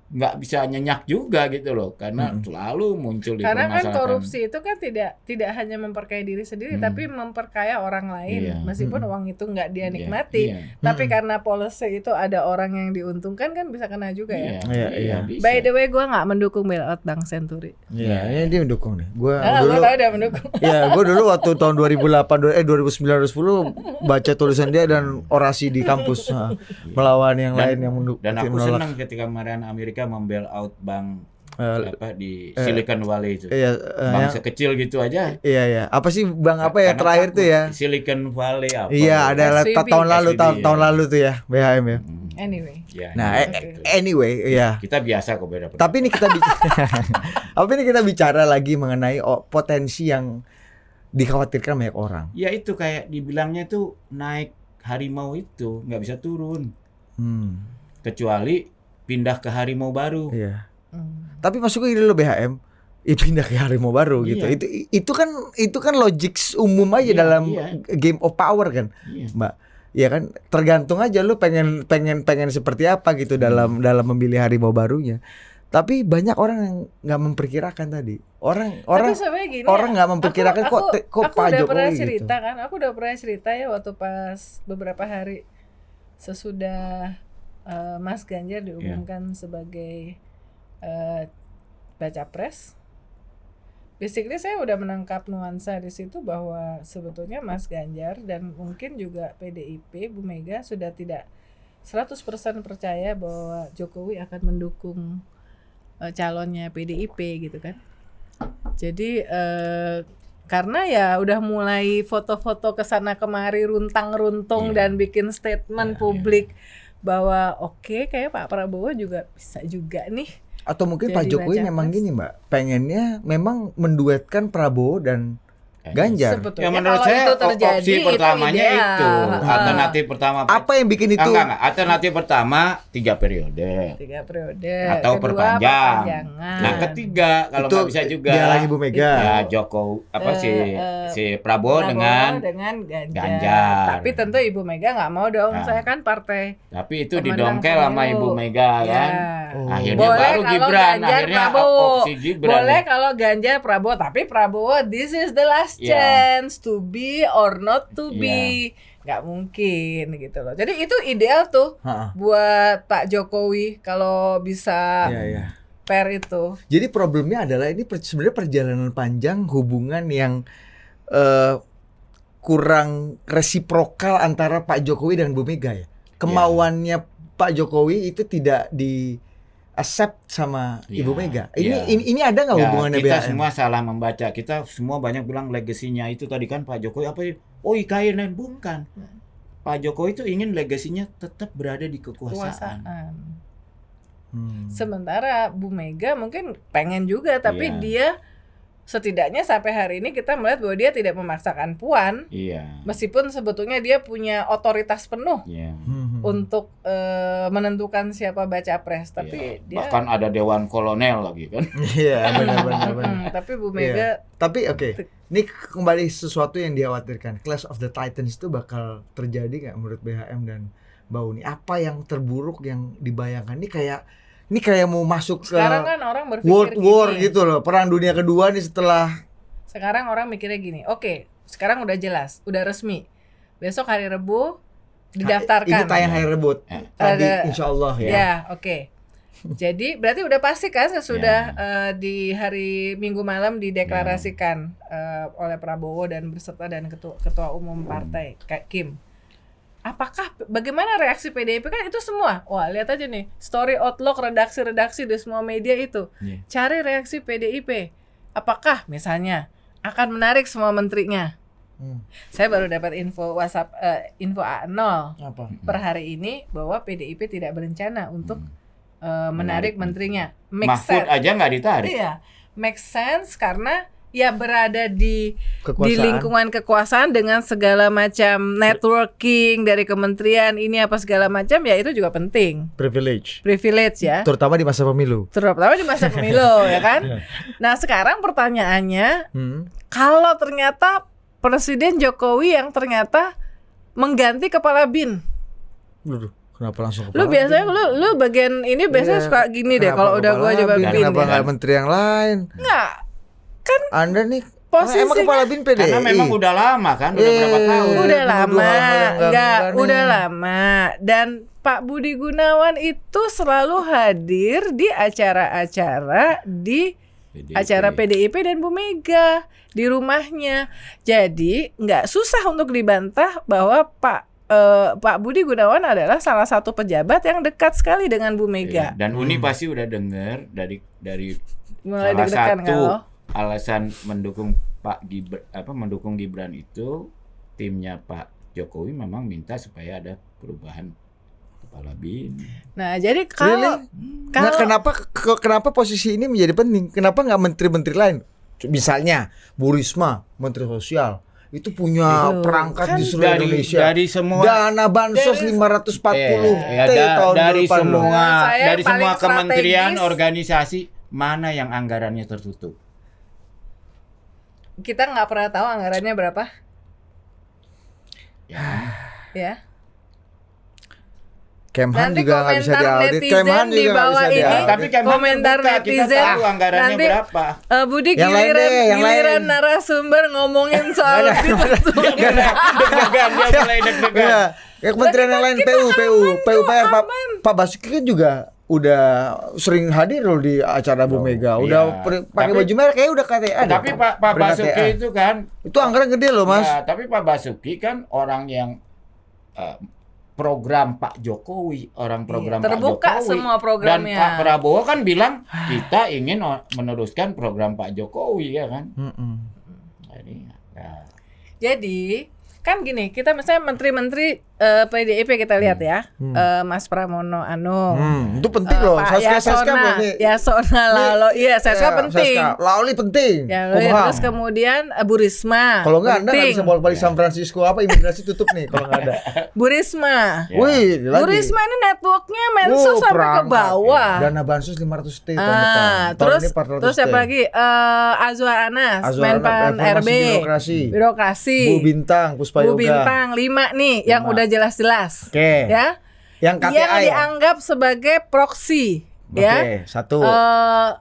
nggak bisa nyenyak juga gitu loh karena selalu muncul di Karena kan permasalahan. korupsi itu kan tidak hanya memperkaya diri sendiri tapi memperkaya orang lain Iya. meskipun uang itu nggak dia Iya, nikmati. iya. Tapi karena policy itu ada orang yang diuntungkan kan bisa kena juga ya. Iya. Bisa. By the way, gue nggak mendukung bailout Bank Senturi. Iya, ini dia mendukung nih. Gua Gue dulu tahu dia mendukung. ya, gue dulu waktu tahun 2009 2010 baca tulisan dia dan orasi di kampus melawan yang lain yang Dan aku menolak. senang ketika kemarin Amerika membail out bank di eh, Silicon Valley itu. Iya, Bank yang- sekecil gitu aja. iya. Apa sih bang apa ya Karena terakhir takut tuh ya? Silicon Valley apa? Iya, ada SVB. tahun lalu SVB, tahun ya. lalu tuh ya BHM ya. Anyway. Ya, Nah, gitu. anyway, ya. Kita biasa kok beda. Tapi ini kita bicara lagi mengenai potensi yang dikhawatirkan banyak orang. Ya itu kayak dibilangnya tuh naik harimau itu nggak bisa turun kecuali pindah ke harimau baru. Iya. Tapi masuk ini lo BHM, pindah ke harimau baru gitu. Iya. Itu kan logik umum aja Iya, dalam iya. game of power kan, Iya. Mbak. Ya kan tergantung aja lu pengen seperti apa gitu dalam memilih harimau barunya. Tapi banyak orang yang nggak memperkirakan tadi. Orang Tapi sebenarnya gini, nggak memperkirakan aku kok Pak udah pernah Jokowi cerita gitu. kan, aku udah pernah cerita ya waktu pas beberapa hari sesudah Mas Ganjar diumumkan sebagai baca pres. Basically saya udah menangkap nuansa di situ bahwa sebetulnya Mas Ganjar dan mungkin juga PDIP Bu Mega sudah tidak 100% percaya bahwa Jokowi akan mendukung calonnya PDIP gitu kan. Jadi karena ya udah mulai foto-foto kesana kemari runtang-runtung dan bikin statement publik bahwa oke, kayak Pak Prabowo juga bisa juga nih. Atau mungkin Pak Jadi Jokowi baca memang pres. gini Mbak, pengennya memang menduetkan Prabowo dan Ganjar. Sebetulnya Ya menurut kalau saya itu terjadi, opsi pertamanya ideal. itu alternatif pertama. Apa yang bikin itu? Enggak. Alternatif pertama 3 periode. 3 periode. Atau Kedua, perpanjang. perpanjangan. Nah ketiga kalau Itu nggak bisa juga. dia lagi Bu Mega. Ya Jokowi si Prabowo dengan Ganjar. Tapi tentu Ibu Mega nggak mau dong. Nah. Saya kan partai. Tapi itu pemenang didongkel sama pemilu. Ibu Mega Ya. kan. Oh. Akhirnya Boleh baru kalau Gibran. Ganjar Akhirnya Prabowo. opsi Gibran. Boleh kalau Ganjar Prabowo, tapi Prabowo this is the last Iya. chance to be or not to Iya. be. Nggak mungkin gitu loh. Jadi itu ideal tuh Ha-ha. buat Pak Jokowi kalau bisa Iya. pair itu. Jadi problemnya adalah ini sebenarnya perjalanan panjang hubungan yang kurang resiprokal antara Pak Jokowi dan Bu Mega ya. Kemauannya Pak Jokowi itu tidak di accept sama Ya, Ibu Mega. ya. Ini ada nggak Ya, hubungannya kita BHM? semua salah membaca. Kita semua banyak bilang legasinya itu tadi kan Pak Jokowi apa? Oh IKN bukan. Pak Jokowi itu ingin legasinya tetap berada di kekuasaan. Hmm. Sementara Bu Mega mungkin pengen juga, tapi Iya. dia setidaknya sampai hari ini kita melihat bahwa dia tidak memaksakan Puan, Iya. meskipun sebetulnya dia punya otoritas penuh Iya. untuk menentukan siapa baca pres, tapi Iya. dia Bahkan ada dewan kolonel lagi kan. Iya, benar. tapi Bu Mega Tapi oke, ini kembali sesuatu yang dikhawatirkan. Clash of the Titans itu bakal terjadi nggak menurut BHM dan Mbak Uni? Apa yang terburuk yang dibayangkan? Ini kayak mau masuk ke sekarang kan orang berpikir World War gini. gitu loh. Perang Dunia Kedua nih setelah Sekarang orang mikirnya gini, oke, sekarang udah jelas, udah resmi. Besok hari Rebu didaftarkan. Ini tayang hari rebut. Tadi Ada- insya Allah ya. Ya, oke. Jadi berarti udah pasti kan sesudah di hari Minggu malam dideklarasikan oleh Prabowo dan berserta dan ketua umum partai Kak Kim. Apakah bagaimana reaksi PDIP kan itu semua? Wah, lihat aja nih, story outlook redaksi-redaksi di semua media itu. Iya. Cari reaksi PDIP. Apakah misalnya akan menarik semua menterinya? Saya baru dapat info WhatsApp info A0 Apa? per hari ini bahwa PDIP tidak berencana untuk menarik menterinya. Make Mahfud sense. aja nggak ditarik. Iya, make sense karena ya berada di Kekuasaan. lingkungan kekuasaan dengan segala macam networking dari kementerian ini apa segala macam, ya itu juga penting. Privilege. Privilege ya. Terutama di masa pemilu. Terutama di masa pemilu ya kan. Nah, sekarang pertanyaannya, kalau ternyata Presiden Jokowi yang ternyata mengganti kepala BIN. Waduh, kenapa langsung Lu biasanya lu bagian ini biasanya suka gini deh kalau udah gua coba BIN. Kenapa ya. nggak menteri yang lain? Enggak. Kan Anda nih posisinya emang kepala BIN PDI. Karena memang udah lama kan, udah berapa tahun. udah menuduh lama, hal-hal yang enggak, enggak nih. udah lama. Dan Pak Budi Gunawan itu selalu hadir di acara-acara di acara PDIP dan Bu Mega di rumahnya. Jadi nggak susah untuk dibantah bahwa Pak Budi Gunawan adalah salah satu pejabat yang dekat sekali dengan Bu Mega. Dan Uni pasti udah dengar dari Mulai salah deg-degan satu kalau alasan mendukung mendukung Gibran itu timnya Pak Jokowi memang minta supaya ada perubahan kepala BIN. Nah, jadi kalau Nah, kenapa posisi ini menjadi penting? Kenapa nggak menteri-menteri lain? Misalnya Bu Risma, Menteri Sosial, itu punya Itu perangkat kan di seluruh Indonesia. Dari semua Dana bansos 540 T tahun dari depan. semua Saya dari semua paling kementerian strategis. organisasi mana yang anggarannya tertutup? kita nggak pernah tahu anggarannya berapa, Ya. ya. Kemhan Nanti juga nggak bisa komentar diaudit. netizen Kemhan di juga nggak bawah bisa ini, diaudit. Tapi kan komentar kita netizen, tahu anggarannya nanti berapa. Budi Yang lain giliran, deh, yang giliran lain. narasumber ngomongin soal Nggak ada. BIN langsung. Deg-degan, dia mulai deg-degan. Iya, ya kementerian yang lain PUPR Pak Basuki kan juga udah sering hadir loh di acara Bu Mega. Udah iya. pakai Tapi- baju merah kayak udah KTA deh. Tapi Pak Basuki Ber-KTA. itu kan Itu anggaran gede loh, Mas. ya, tapi Pak Basuki kan orang yang program Pak Jokowi, orang program Pak terbuka Jokowi. semua programnya. Dan Pak Prabowo kan bilang kita ingin meneruskan program Pak Jokowi ya kan. Jadi, ya. Jadi kan gini, kita misalnya menteri-menteri PDIP kita lihat ya, Mas Pramono Anung, Itu penting loh. Pak Yasona, Yasona Lalo, iya Saska penting. Lauli penting. Ya, Kumham. terus kemudian Bu Risma. Kalau nggak Anda nggak penting. bisa bolak-balik San Francisco apa imigrasi tutup nih kalau nggak ada. Bu Risma. Ya. Wih, Bu lagi. Risma ini networknya mensos sampai ke perangkat. bawah. Dana bansos 500 T tahun depan. Tahun Terus ini 400 terus T. siapa lagi? Azwar Anas, Azwar Menpan Reformasi RB, Birokrasi. Bu Bintang, Puspa Bu Yoga. Bintang 5 nih yang 5. udah jelas-jelas. Oke. Ya. Yang KTA Yang ya. dianggap sebagai proksi. Oke, Ya. satu.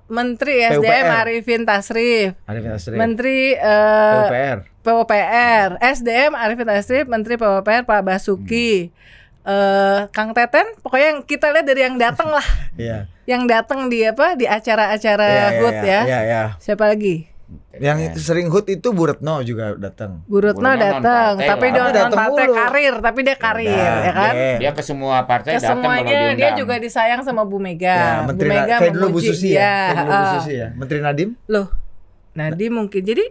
Menteri SDM PUPR. Arifin Tasrif, Arifin Tasrif. Menteri PUPR. PUPR, SDM Arifin Tasrif, Menteri PUPR Pak Basuki, Kang Teten, pokoknya yang kita lihat dari yang datang lah, Iya. yang datang di di acara-acara HUT ya. Iya. Siapa lagi? Yang sering HUT itu Bu Retno juga datang. Bu Retno Bu Retno datang, non-partai tapi lah. dia non Datang partai mulu. karir, tapi dia karir, ya kan? Dia ke semua partai Ke datang kalau semuanya diundang. dia juga disayang sama Bu Mega. Ya, Bu Menteri Mega kayak dulu Bu memuji Susi dia. ya. Kayak dulu Bu Susi ya. Menteri Nadiem? Loh, Nadiem mungkin. Jadi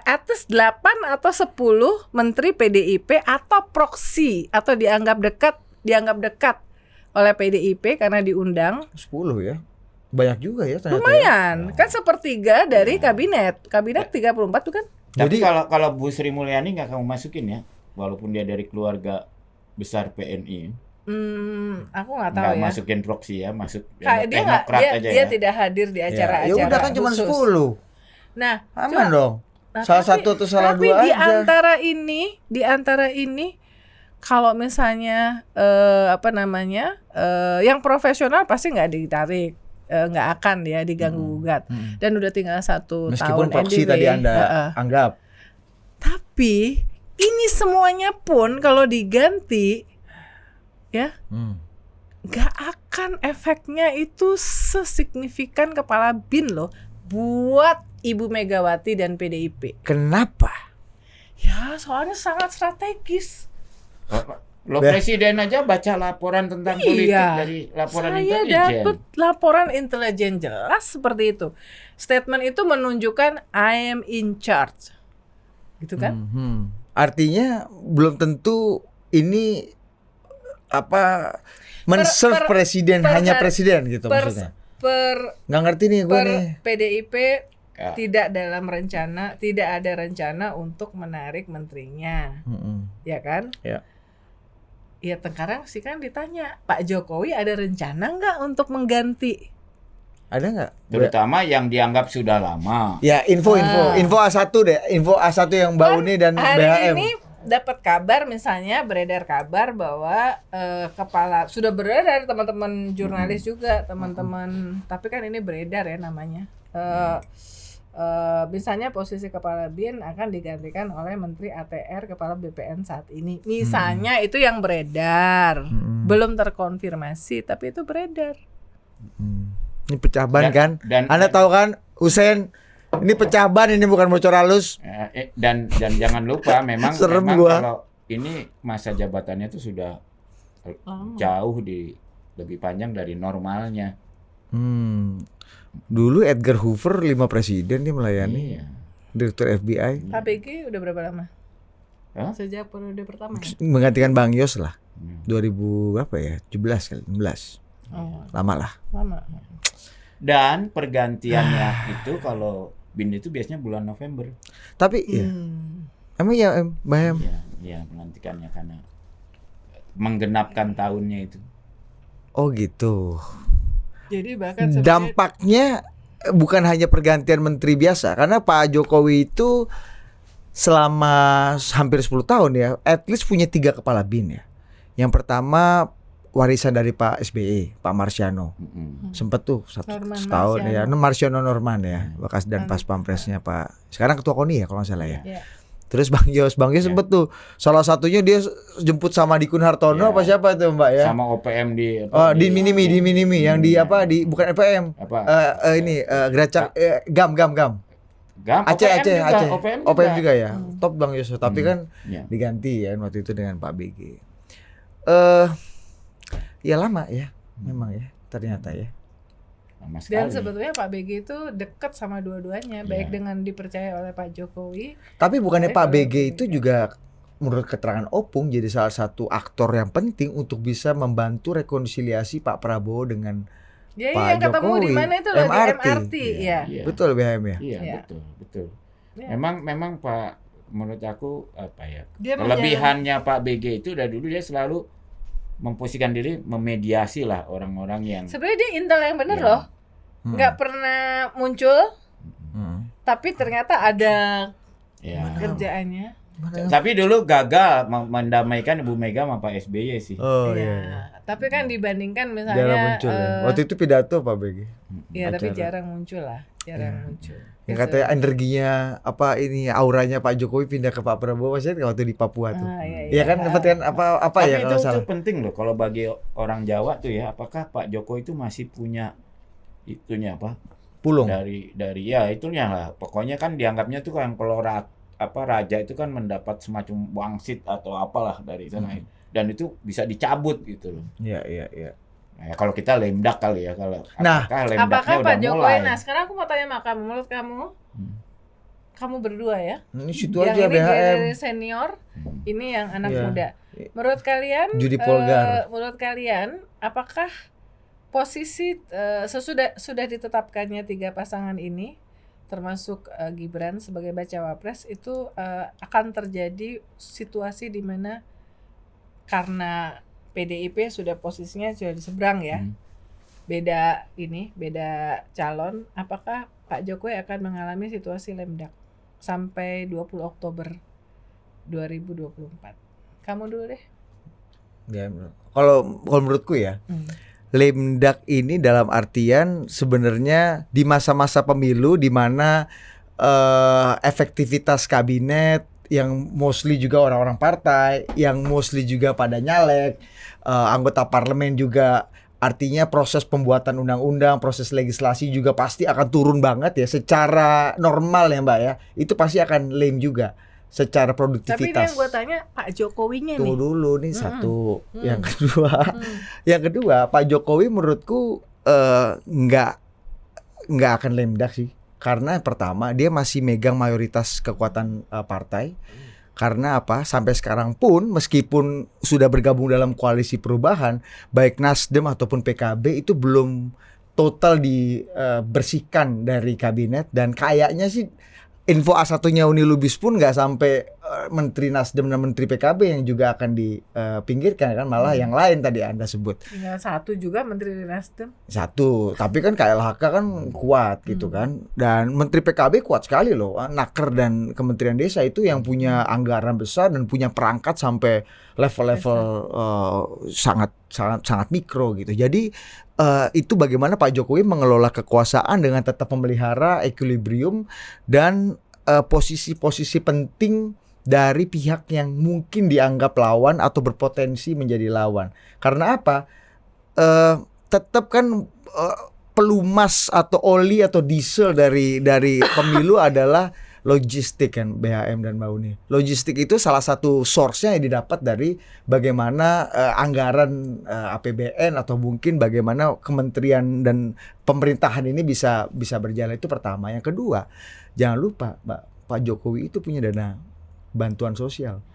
atas 8 atau 10 menteri PDIP atau proksi atau dianggap dekat oleh PDIP karena diundang. 10 ya. Banyak juga ya ternyata. Lumayan, kan sepertiga dari kabinet. Kabinet 34 tuh kan. Tapi Jadi- kalau Bu Sri Mulyani nggak kamu masukin ya, walaupun dia dari keluarga besar PNI, Aku nggak tahu nggak ya. masukin proksi ya, masuk Kayak dia nggak, teknokrat dia, aja dia ya. tidak hadir di acara-acara Ya udah kan cuma khusus. 10. Nah, Aman cuma- dong. nah, Salah tapi- satu atau salah tapi dua di aja. antara ini kalau misalnya yang profesional pasti nggak ditarik, nggak akan ya diganggu gugat. Dan udah tinggal 1 Meskipun tahun proksi anyway. tadi Anda anggap. Tapi ini semuanya pun kalau diganti ya nggak akan efeknya itu sesignifikan kepala bin loh buat Ibu Megawati dan PDIP. Kenapa? Ya soalnya sangat strategis. Lo presiden aja baca laporan tentang politik dari laporan Saya intelijen. dapat laporan intelijen jelas seperti itu. Statement itu menunjukkan I am in charge. Gitu kan? Artinya belum tentu ini men-serve presiden hanya presiden gitu maksudnya. Nggak ngerti nih gue nih. PDIP Ya. tidak ada rencana untuk menarik menterinya. Ya kan? Ya. Ya sekarang sih kan ditanya, Pak Jokowi ada rencana nggak untuk mengganti? Ada nggak? Terutama yang dianggap sudah lama. Ya info A1 deh, info A1 yang bau nih dan Hari BHM. ini dapat kabar, misalnya beredar kabar bahwa sudah beredar dari teman-teman jurnalis juga, teman-teman, tapi kan ini beredar ya namanya. Misalnya posisi kepala BIN akan digantikan oleh Menteri ATR kepala BPN saat ini. Misalnya itu yang beredar. Belum terkonfirmasi tapi itu beredar. Ini pecah ban kan? dan- Anda tahu kan, Husein, ini pecah ban, ini bukan bocor halus. Dan jangan lupa memang Serem memang gua. kalau ini masa jabatannya itu sudah jauh lebih panjang dari normalnya. Dulu Edgar Hoover 5 presiden dia melayani. Iya. Direktur FBI. KPG udah berapa lama? Hah? Sejak periode pertama. Menggantikan Bang Yos lah. 2000 berapa ya? 17 kali, 16. Oh, Lama lah. lama. Dan pergantiannya itu kalau BIN itu biasanya bulan November. Tapi ya, emang ya Mbak Em, Iya, melantikannya karena menggenapkan tahunnya itu. oh gitu. Jadi bahkan Dampaknya bukan hanya pergantian menteri biasa, karena Pak Jokowi itu selama hampir 10 tahun ya, at least punya 3 kepala bin ya. Yang pertama warisan dari Pak SBY, Pak Marsiano. Sempet tuh Norman setahun ya, Marsiano. Marsiano Norman ya, bekas dan pas pampresnya Pak. Sekarang ketua KONI ya kalau nggak salah ya. Iya. Terus Bang Yos sempet tuh salah satunya dia jemput sama Dikun Hartono Iya. apa siapa itu Mbak ya? Sama OPM di Oh, di Minimi yang di apa di bukan EPM. apa? Geracak GAM. GAM, Aceh. OPM juga ya. Top Bang Yos, tapi kan Iya. diganti ya waktu itu dengan Pak BG. Ya lama ya, memang ya ternyata ya. Lama Dan sekali. sebetulnya Pak BG itu dekat sama dua-duanya, baik dengan dipercaya oleh Pak Jokowi. Tapi bukannya Tapi Pak kalau BG BG itu juga menurut keterangan Opung jadi salah satu aktor yang penting untuk bisa membantu rekonsiliasi Pak Prabowo dengan Ya, Pak yang ketemu Jokowi, di mana itu loh, MRT. di MRT, ya. Iya. betul BHM ya. Iya, Iya. betul. Iya. Memang Pak, menurut aku apa ya? Dia Kelebihannya Pak BG itu dari dulu dia selalu memposisikan diri memediasi lah orang-orang yang Sebenarnya dia intel yang bener Iya. loh, nggak pernah muncul, tapi ternyata ada ya. kerjaannya. Tapi dulu gagal mendamaikan Ibu Mega sama Pak SBY sih. Oh Iya. iya. Tapi kan dibandingkan Jarang misalnya, muncul ya. Waktu itu pidato Pak BG. ya tapi acara. jarang muncul lah, muncul. Yang katanya energinya apa ini auranya Pak Jokowi pindah ke Pak Prabowo sih waktu di Papua tuh. Iya kan dapat kan apa Tapi ya kalau itu salah. penting loh kalau bagi orang Jawa tuh ya, apakah Pak Jokowi itu masih punya itunya apa? Pulung. Dari ya itunya lah. Pokoknya kan dianggapnya tuh kan kalau raja itu kan mendapat semacam wangsit atau apalah dari sana. Dan itu bisa dicabut gitu loh. Iya. Nah, kalau kita lemdak kali ya kalau Nah, lemdaknya Apakah udah Pak Jokowi? mulai. Nah sekarang aku mau tanya sama kamu, menurut kamu berdua ya, Ini situ yang aja ini BHM. dari senior, ini yang anak Iya. muda. Menurut kalian, Judi Polgar. menurut kalian, apakah Posisi sudah ditetapkannya 3 pasangan ini, termasuk Gibran sebagai bacawa pres, itu akan terjadi situasi di mana karena PDIP sudah posisinya sudah di seberang ya. Beda calon, apakah Pak Jokowi akan mengalami situasi lemdak sampai 20 Oktober 2024? Kamu dulu deh. Ya, kalau menurutku ya, lemdak ini dalam artian sebenarnya di masa-masa pemilu di mana efektivitas kabinet yang mostly juga orang-orang partai, yang mostly juga pada nyalek, anggota parlemen juga, artinya proses pembuatan undang-undang, proses legislasi juga pasti akan turun banget ya secara normal ya Mbak ya. Itu pasti akan lame juga secara produktivitas. Tapi ini yang gue tanya Pak Jokowinya nih. Tunggu dulu nih satu. Yang kedua, Pak Jokowi menurutku nggak akan lemdak sih. Karena pertama dia masih megang mayoritas kekuatan partai. Karena apa? Sampai sekarang pun meskipun sudah bergabung dalam koalisi perubahan, baik Nasdem ataupun PKB itu belum total dibersihkan dari kabinet, dan kayaknya sih info A1-nya Uni Lubis pun nggak sampai Menteri Nasdem dan Menteri PKB yang juga akan dipinggirkan kan, malah yang lain tadi Anda sebut. Tinggal satu juga Menteri Nasdem. Satu, tapi kan KLHK kan kuat gitu kan. Dan Menteri PKB kuat sekali loh. Naker dan Kementerian Desa itu yang punya anggaran besar dan punya perangkat sampai level-level sangat mikro gitu. Jadi itu bagaimana Pak Jokowi mengelola kekuasaan dengan tetap memelihara equilibrium dan posisi-posisi penting dari pihak yang mungkin dianggap lawan atau berpotensi menjadi lawan. Karena apa? Tetap kan pelumas atau oli atau diesel dari pemilu adalah logistik kan, BHM dan Bauni. Logistik itu salah satu source-nya yang didapat dari bagaimana anggaran APBN atau mungkin bagaimana kementerian dan pemerintahan ini bisa berjalan. Itu pertama. Yang kedua, jangan lupa Pak Jokowi itu punya dana bantuan sosial.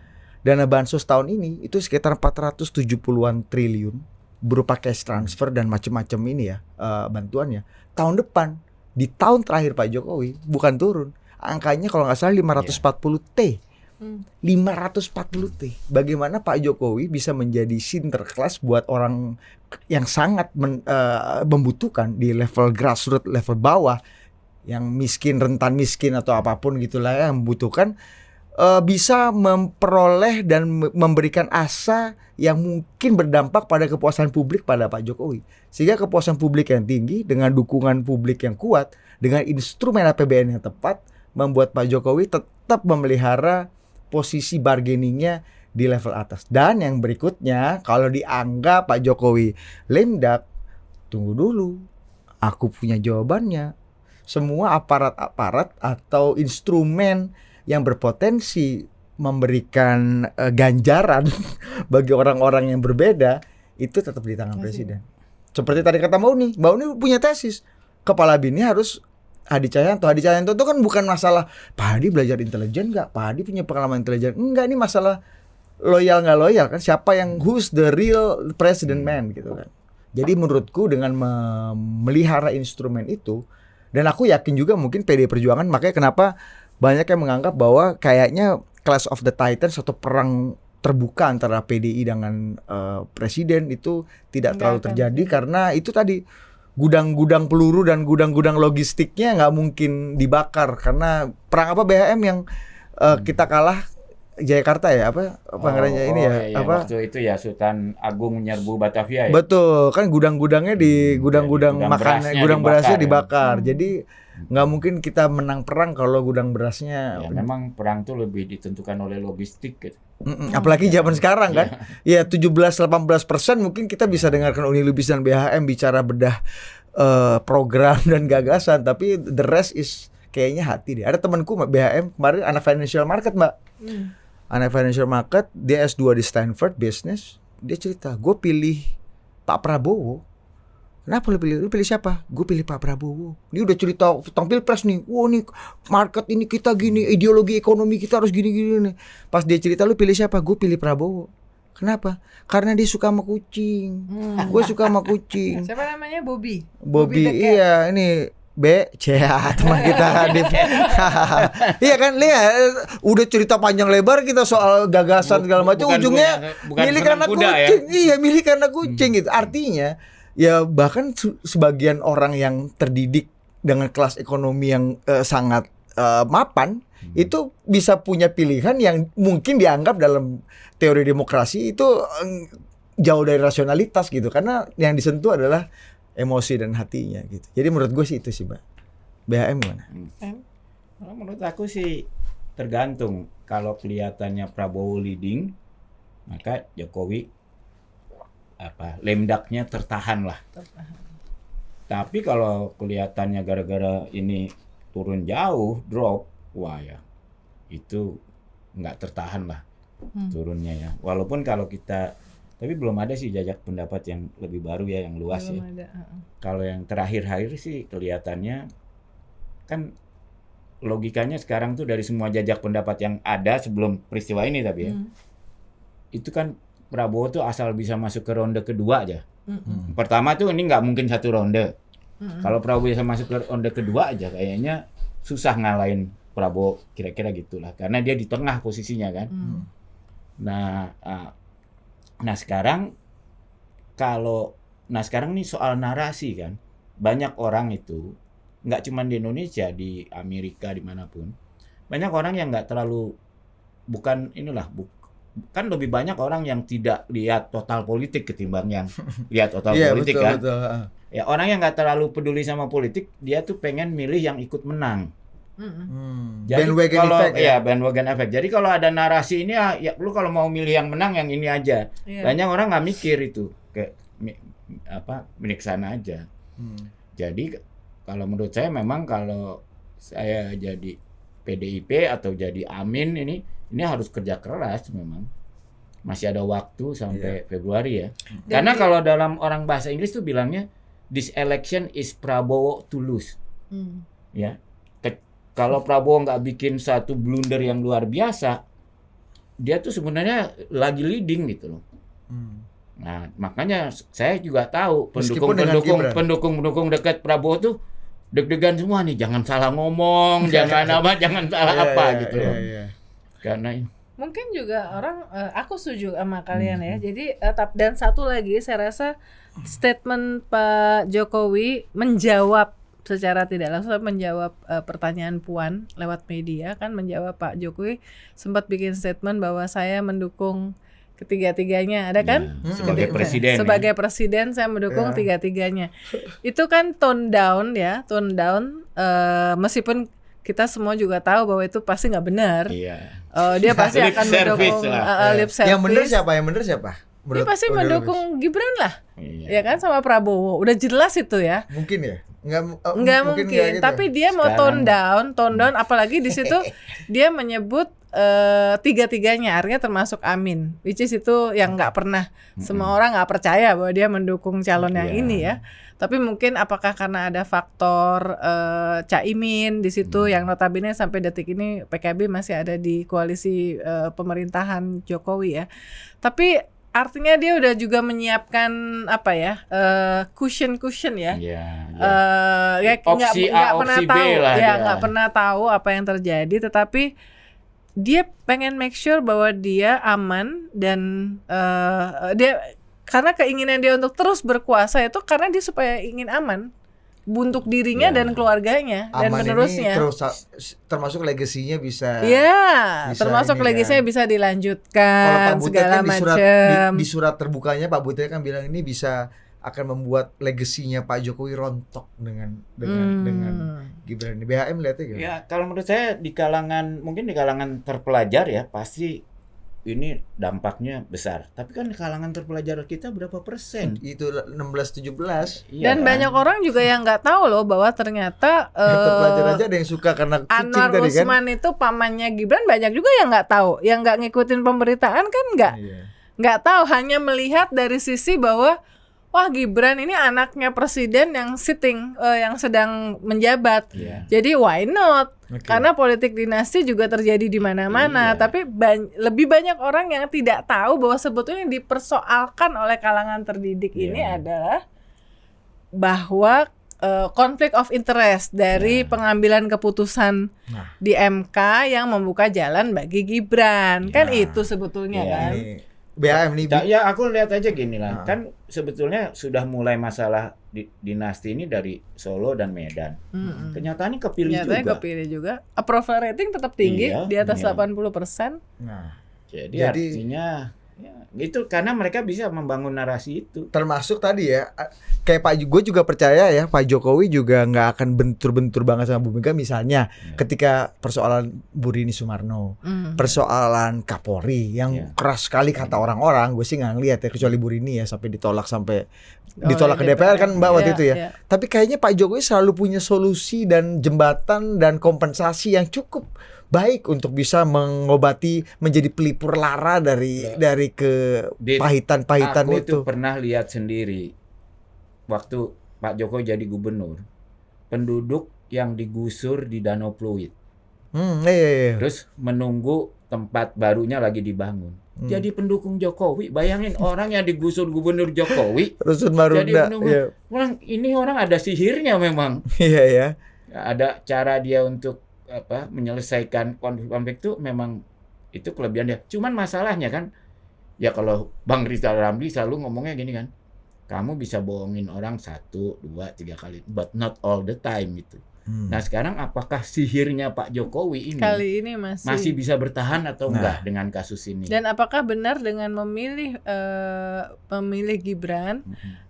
Dana bansos tahun ini itu sekitar 470-an triliun berupa cash transfer dan macam-macam ini ya bantuannya. Tahun depan, di tahun terakhir Pak Jokowi bukan turun. Angkanya kalau nggak salah 540 T. 540 T. Bagaimana Pak Jokowi bisa menjadi sinterklas buat orang yang sangat membutuhkan di level grassroots, level bawah, yang miskin, rentan miskin atau apapun gitulah ya, yang membutuhkan, bisa memperoleh dan memberikan asa yang mungkin berdampak pada kepuasan publik pada Pak Jokowi. Sehingga kepuasan publik yang tinggi dengan dukungan publik yang kuat, dengan instrumen APBN yang tepat, membuat Pak Jokowi tetap memelihara posisi bargainingnya di level atas. Dan yang berikutnya, kalau dianggap Pak Jokowi lemdak, tunggu dulu, aku punya jawabannya. Semua aparat-aparat atau instrumen yang berpotensi memberikan ganjaran bagi orang-orang yang berbeda itu tetap di tangan presiden. Seperti tadi kata Mbak Uni punya tesis, kepala BIN harus Hadi Cahyanto. Hadi Cahyanto itu kan bukan masalah Pak Hadi belajar intelijen nggak, Pak Hadi punya pengalaman intelijen enggak, ini masalah loyal nggak loyal kan, siapa yang who's the real president man gitu kan. Jadi menurutku dengan memelihara instrumen itu, dan aku yakin juga mungkin PDI Perjuangan, makanya kenapa banyak yang menganggap bahwa kayaknya Clash of the Titans atau perang terbuka antara PDI dengan presiden itu tidak terlalu terjadi, karena itu tadi gudang-gudang peluru dan gudang-gudang logistiknya nggak mungkin dibakar, karena perang apa BHM yang kita kalah Jayakarta ya apa anggarannya ini ya iya, apa waktu itu ya Sultan Agung menyerbu Batavia ya. Betul kan, gudang-gudangnya di gudang-gudang makanan, gudang berasnya dibakar. Jadi nggak mungkin kita menang perang kalau gudang berasnya. Ya, memang perang tuh lebih ditentukan oleh logistik gitu. Apalagi zaman sekarang kan, ya 17-18% mungkin kita bisa dengarkan Uni Lubis dan BHM bicara bedah program dan gagasan, tapi the rest is kayaknya hati deh. Ada temanku BHM kemarin, anak financial market Mbak. Anak financial market, dia S2 di Stanford Business. Dia cerita, gue pilih Pak Prabowo. Kenapa lu pilih? Lu pilih siapa? Gue pilih Pak Prabowo. Dia udah cerita tentang pilpres nih. Wah nih market ini kita gini, ideologi ekonomi kita harus gini-gini nih. Pas dia cerita, lu pilih siapa? Gue pilih Prabowo. Kenapa? Karena dia suka sama kucing. Gue suka sama kucing. Siapa namanya? Bobby Bobby, the cat. iya ini teman kita Hanif. Iya kan, lihat udah cerita panjang lebar kita soal gagasan segala macam, Bukan ujungnya bukan milik senang anak kuda, ya? kucing. Iya, milik anak kucing gitu. Artinya ya bahkan sebagian orang yang terdidik dengan kelas ekonomi yang sangat mapan itu bisa punya pilihan yang mungkin dianggap dalam teori demokrasi itu jauh dari rasionalitas gitu, karena yang disentuh adalah emosi dan hatinya gitu. Jadi menurut gue sih itu sih, Mbak. BHM gimana? Kalau menurut aku sih tergantung. Kalau kelihatannya Prabowo leading, maka Jokowi lemdaknya tertahan lah. Tapi kalau kelihatannya gara-gara ini turun jauh, drop, wah ya itu nggak tertahan lah turunnya ya. Walaupun kalau kita, tapi belum ada sih jajak pendapat yang lebih baru ya, yang luas Belum ya. ada. Kalau yang terakhir-akhir sih kelihatannya kan logikanya sekarang tuh dari semua jajak pendapat yang ada sebelum peristiwa ini tapi ya, itu kan Prabowo tuh asal bisa masuk ke ronde kedua aja. Pertama tuh ini nggak mungkin satu ronde. Kalau Prabowo bisa masuk ke ronde kedua aja kayaknya susah ngalahin Prabowo, kira-kira gitulah. Karena dia di tengah posisinya kan. Nah sekarang sekarang nih soal narasi kan, banyak orang itu nggak cuma di Indonesia, di Amerika dimanapun, banyak orang yang nggak terlalu kan lebih banyak orang yang tidak lihat total politik ketimbang yang lihat total politik kan. Betul. Ya orang yang nggak terlalu peduli sama politik, dia tuh pengen milih yang ikut menang. Jadi Bandwagon kalau effect ya? bandwagon effect. Jadi kalau ada narasi ini ya lu kalau mau milih yang menang yang ini aja. Iya. Banyak orang nggak mikir itu kayak milik sana aja. Jadi kalau menurut saya memang kalau saya jadi PDIP atau jadi Amin ini harus kerja keras memang. Masih ada waktu sampai Februari ya. Karena kalau dalam orang bahasa Inggris tuh bilangnya this election is Prabowo to lose. Ya. Kalau Prabowo nggak bikin satu blunder yang luar biasa, dia tuh sebenarnya lagi leading gitu loh. Nah, makanya saya juga tahu pendukung dekat Prabowo tuh deg-degan semua nih, jangan salah ngomong, jangan salah apa gitu loh. Karena Mungkin juga orang, aku setuju sama kalian ya. Jadi dan satu lagi saya rasa statement Pak Jokowi menjawab secara tidak langsung menjawab pertanyaan Puan lewat media kan, menjawab Pak Jokowi sempat bikin statement bahwa saya mendukung ketiga-tiganya, ada kan? Sebagai presiden. Sebagai presiden saya mendukung tiga-tiganya. Itu kan tone down, meskipun kita semua juga tahu bahwa itu pasti nggak benar. Iya. Dia pasti Lip akan service mendukung lah. lip service. Yang benar siapa? Dia pasti mendukung Gibran lah. Iya. Ya kan, sama Prabowo. Udah jelas itu ya. Mungkin ya? Nggak mungkin. gitu. Tapi dia mau tone down, apalagi di situ dia menyebut tiga-tiganya, artinya termasuk Amin, which is itu yang nggak pernah semua orang nggak percaya bahwa dia mendukung calon yang ini ya. Tapi mungkin apakah karena ada faktor Caimin di situ yang notabene sampai detik ini PKB masih ada di koalisi pemerintahan Jokowi ya. Tapi artinya dia udah juga menyiapkan cushion ya. Opsi A, opsi B lah dia. Nggak pernah tahu apa yang terjadi, tetapi dia pengen make sure bahwa dia aman dan dia, karena keinginan dia untuk terus berkuasa itu karena dia supaya ingin aman untuk dirinya dan keluarganya dan aman penerusnya. Ini termasuk legasinya bisa. Termasuk legasinya bisa Kalau dilanjutkan Pak Butet segala kan macam. di surat terbukanya Pak Butet kan bilang ini bisa akan membuat legasinya Pak Jokowi rontok dengan Gibran. BHM lihatnya gimana? Ya, kalau menurut saya mungkin di kalangan terpelajar ya pasti ini dampaknya besar. Tapi kan di kalangan terpelajar kita berapa persen? Itu 16-17. Dan banyak orang juga yang nggak tahu loh bahwa ternyata terpelajar aja ada yang suka karena kucing Anwar tadi kan. Usman itu pamannya Gibran, banyak juga yang nggak tahu, yang nggak ngikutin pemberitaan kan nggak tahu, hanya melihat dari sisi bahwa wah Gibran ini anaknya presiden yang yang sedang menjabat. Iya. Jadi why not? Oke. Karena politik dinasti juga terjadi di mana-mana. Iya. Tapi lebih banyak orang yang tidak tahu bahwa sebetulnya yang dipersoalkan oleh kalangan terdidik ini Iya. adalah bahwa konflik of interest dari pengambilan keputusan Nah. di MK yang membuka jalan bagi Gibran. Kan Iya. itu sebetulnya Iya. kan. Ini BAM nih. Ya aku lihat aja gini lah, Nah. kan sebetulnya sudah mulai masalah dinasti ini dari Solo dan Medan. Mm-mm. Kenyataannya kepilih Nyatanya juga. kepilih juga. Approval rating tetap tinggi Iya, di atas iya. 80%. Nah, Jadi Jadi- artinya ya, itu karena mereka bisa membangun narasi itu. termasuk tadi ya, kayak gue juga percaya ya Pak Jokowi juga nggak akan bentur-bentur banget sama Bu Mega misalnya Ya. ketika persoalan Bu Rini Sumarno, persoalan Kapolri yang Ya. keras sekali kata orang-orang, gue sih nggak ngeliat ya kecuali Bu Rini ya sampai ditolak Oh, ditolak ke iya, DPR kan Mbak waktu Iya, itu ya. iya. Tapi kayaknya Pak Jokowi selalu punya solusi dan jembatan dan kompensasi yang cukup baik untuk bisa mengobati menjadi pelipur lara dari Dit, kepahitan-pahitan Aku itu. tuh pernah lihat sendiri waktu Pak Jokowi jadi gubernur, penduduk yang digusur di Danau Pluit, Iya. terus menunggu tempat barunya lagi dibangun. Jadi pendukung Jokowi, bayangin orang yang digusur gubernur Jokowi, Rusun jadi Marunda. pendukung. Iya. Orang ada sihirnya memang. Iya ya. Ada cara dia untuk menyelesaikan konflik itu, memang itu kelebihan dia. Cuman masalahnya kan, ya kalau Bang Rizal Ramli selalu ngomongnya gini kan, kamu bisa bohongin orang 1, 2, 3 kali, but not all the time gitu. Nah sekarang apakah sihirnya Pak Jokowi ini Kali ini masih bisa bertahan atau Nah. enggak dengan kasus ini? Dan apakah benar dengan memilih Gibran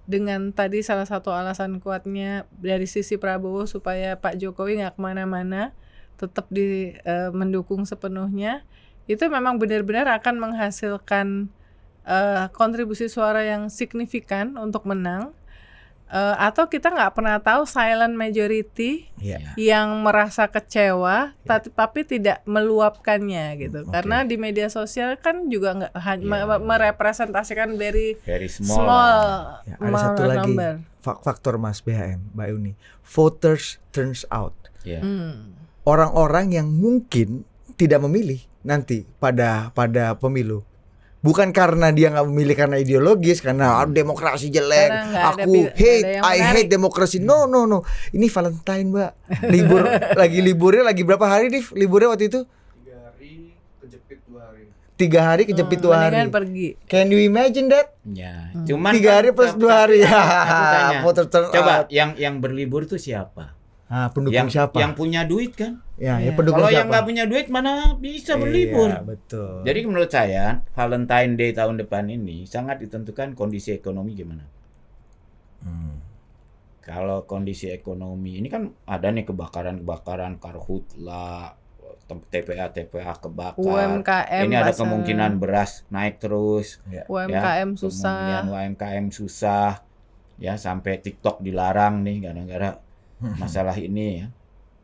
dengan tadi salah satu alasan kuatnya dari sisi Prabowo supaya Pak Jokowi nggak kemana-mana, tetap mendukung sepenuhnya, itu memang benar-benar akan menghasilkan kontribusi suara yang signifikan untuk menang, atau kita nggak pernah tahu silent majority Iya. yang merasa kecewa tapi tidak meluapkannya gitu. Oke. Karena di media sosial kan juga nggak merepresentasikan very Very small. small Ya, ada satu lagi number. faktor Mas BHM, Mbak Uni. Voters turns out. Ya. Orang-orang yang mungkin tidak memilih nanti pada pemilu. Bukan karena dia nggak memilih karena ideologis, karena demokrasi jelek, Karena nggak ada aku nggak ada yang I menarik. hate demokrasi. No. Ini Valentine, Mbak. Liburnya lagi berapa hari, Div? Liburnya waktu itu? 3 hari kejepit 2 hari. 3 hari kejepit 2 hari. Mendingan pergi. Can you imagine that? Ya. Cuman 3 hari plus 2 hari. Aku tanya, Voters turn coba out. yang berlibur tuh siapa? Pendukung siapa? Yang punya duit kan? Ya, Iya. pendukung Kalau yang siapa? nggak punya duit mana bisa berlibur? Iya, betul. Jadi menurut saya Valentine Day tahun depan ini sangat ditentukan kondisi ekonomi gimana. Kalau kondisi ekonomi ini kan ada nih kebakaran karhutla, TPA kebakar. UMKM Ini ada pasar. kemungkinan beras naik terus. UMKM ya, susah. Kemudian UMKM susah. Ya, sampai TikTok dilarang nih gara-gara masalah ini ya.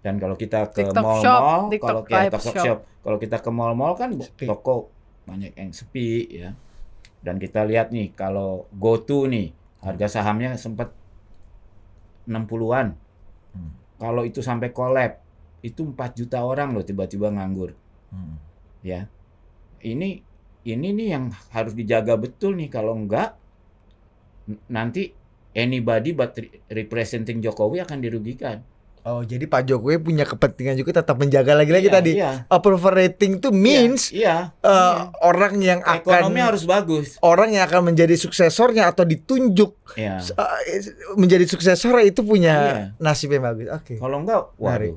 Dan kalau kita ke TikTok mall-mall, shop, TikTok kalau live TikTok shop. shop, kalau kita ke mall-mall kan Sepi. toko banyak yang sepi ya. Dan kita lihat nih kalau GoTo nih harga sahamnya sempat 60-an. Kalau itu sampai collab, itu 4 juta orang loh tiba-tiba nganggur. Ya. Ini nih yang harus dijaga betul nih, kalau enggak nanti anybody but representing Jokowi akan dirugikan. Oh, jadi Pak Jokowi punya kepentingan juga tetap menjaga lagi-lagi Iya, tadi. iya. Approval rating itu means Iya. orang yang akan Ekonomi harus bagus. orang yang akan menjadi suksesornya atau ditunjuk Iya. menjadi suksesornya itu punya Iya. nasib yang bagus. Oke. Kalau enggak, Menarik. waduh.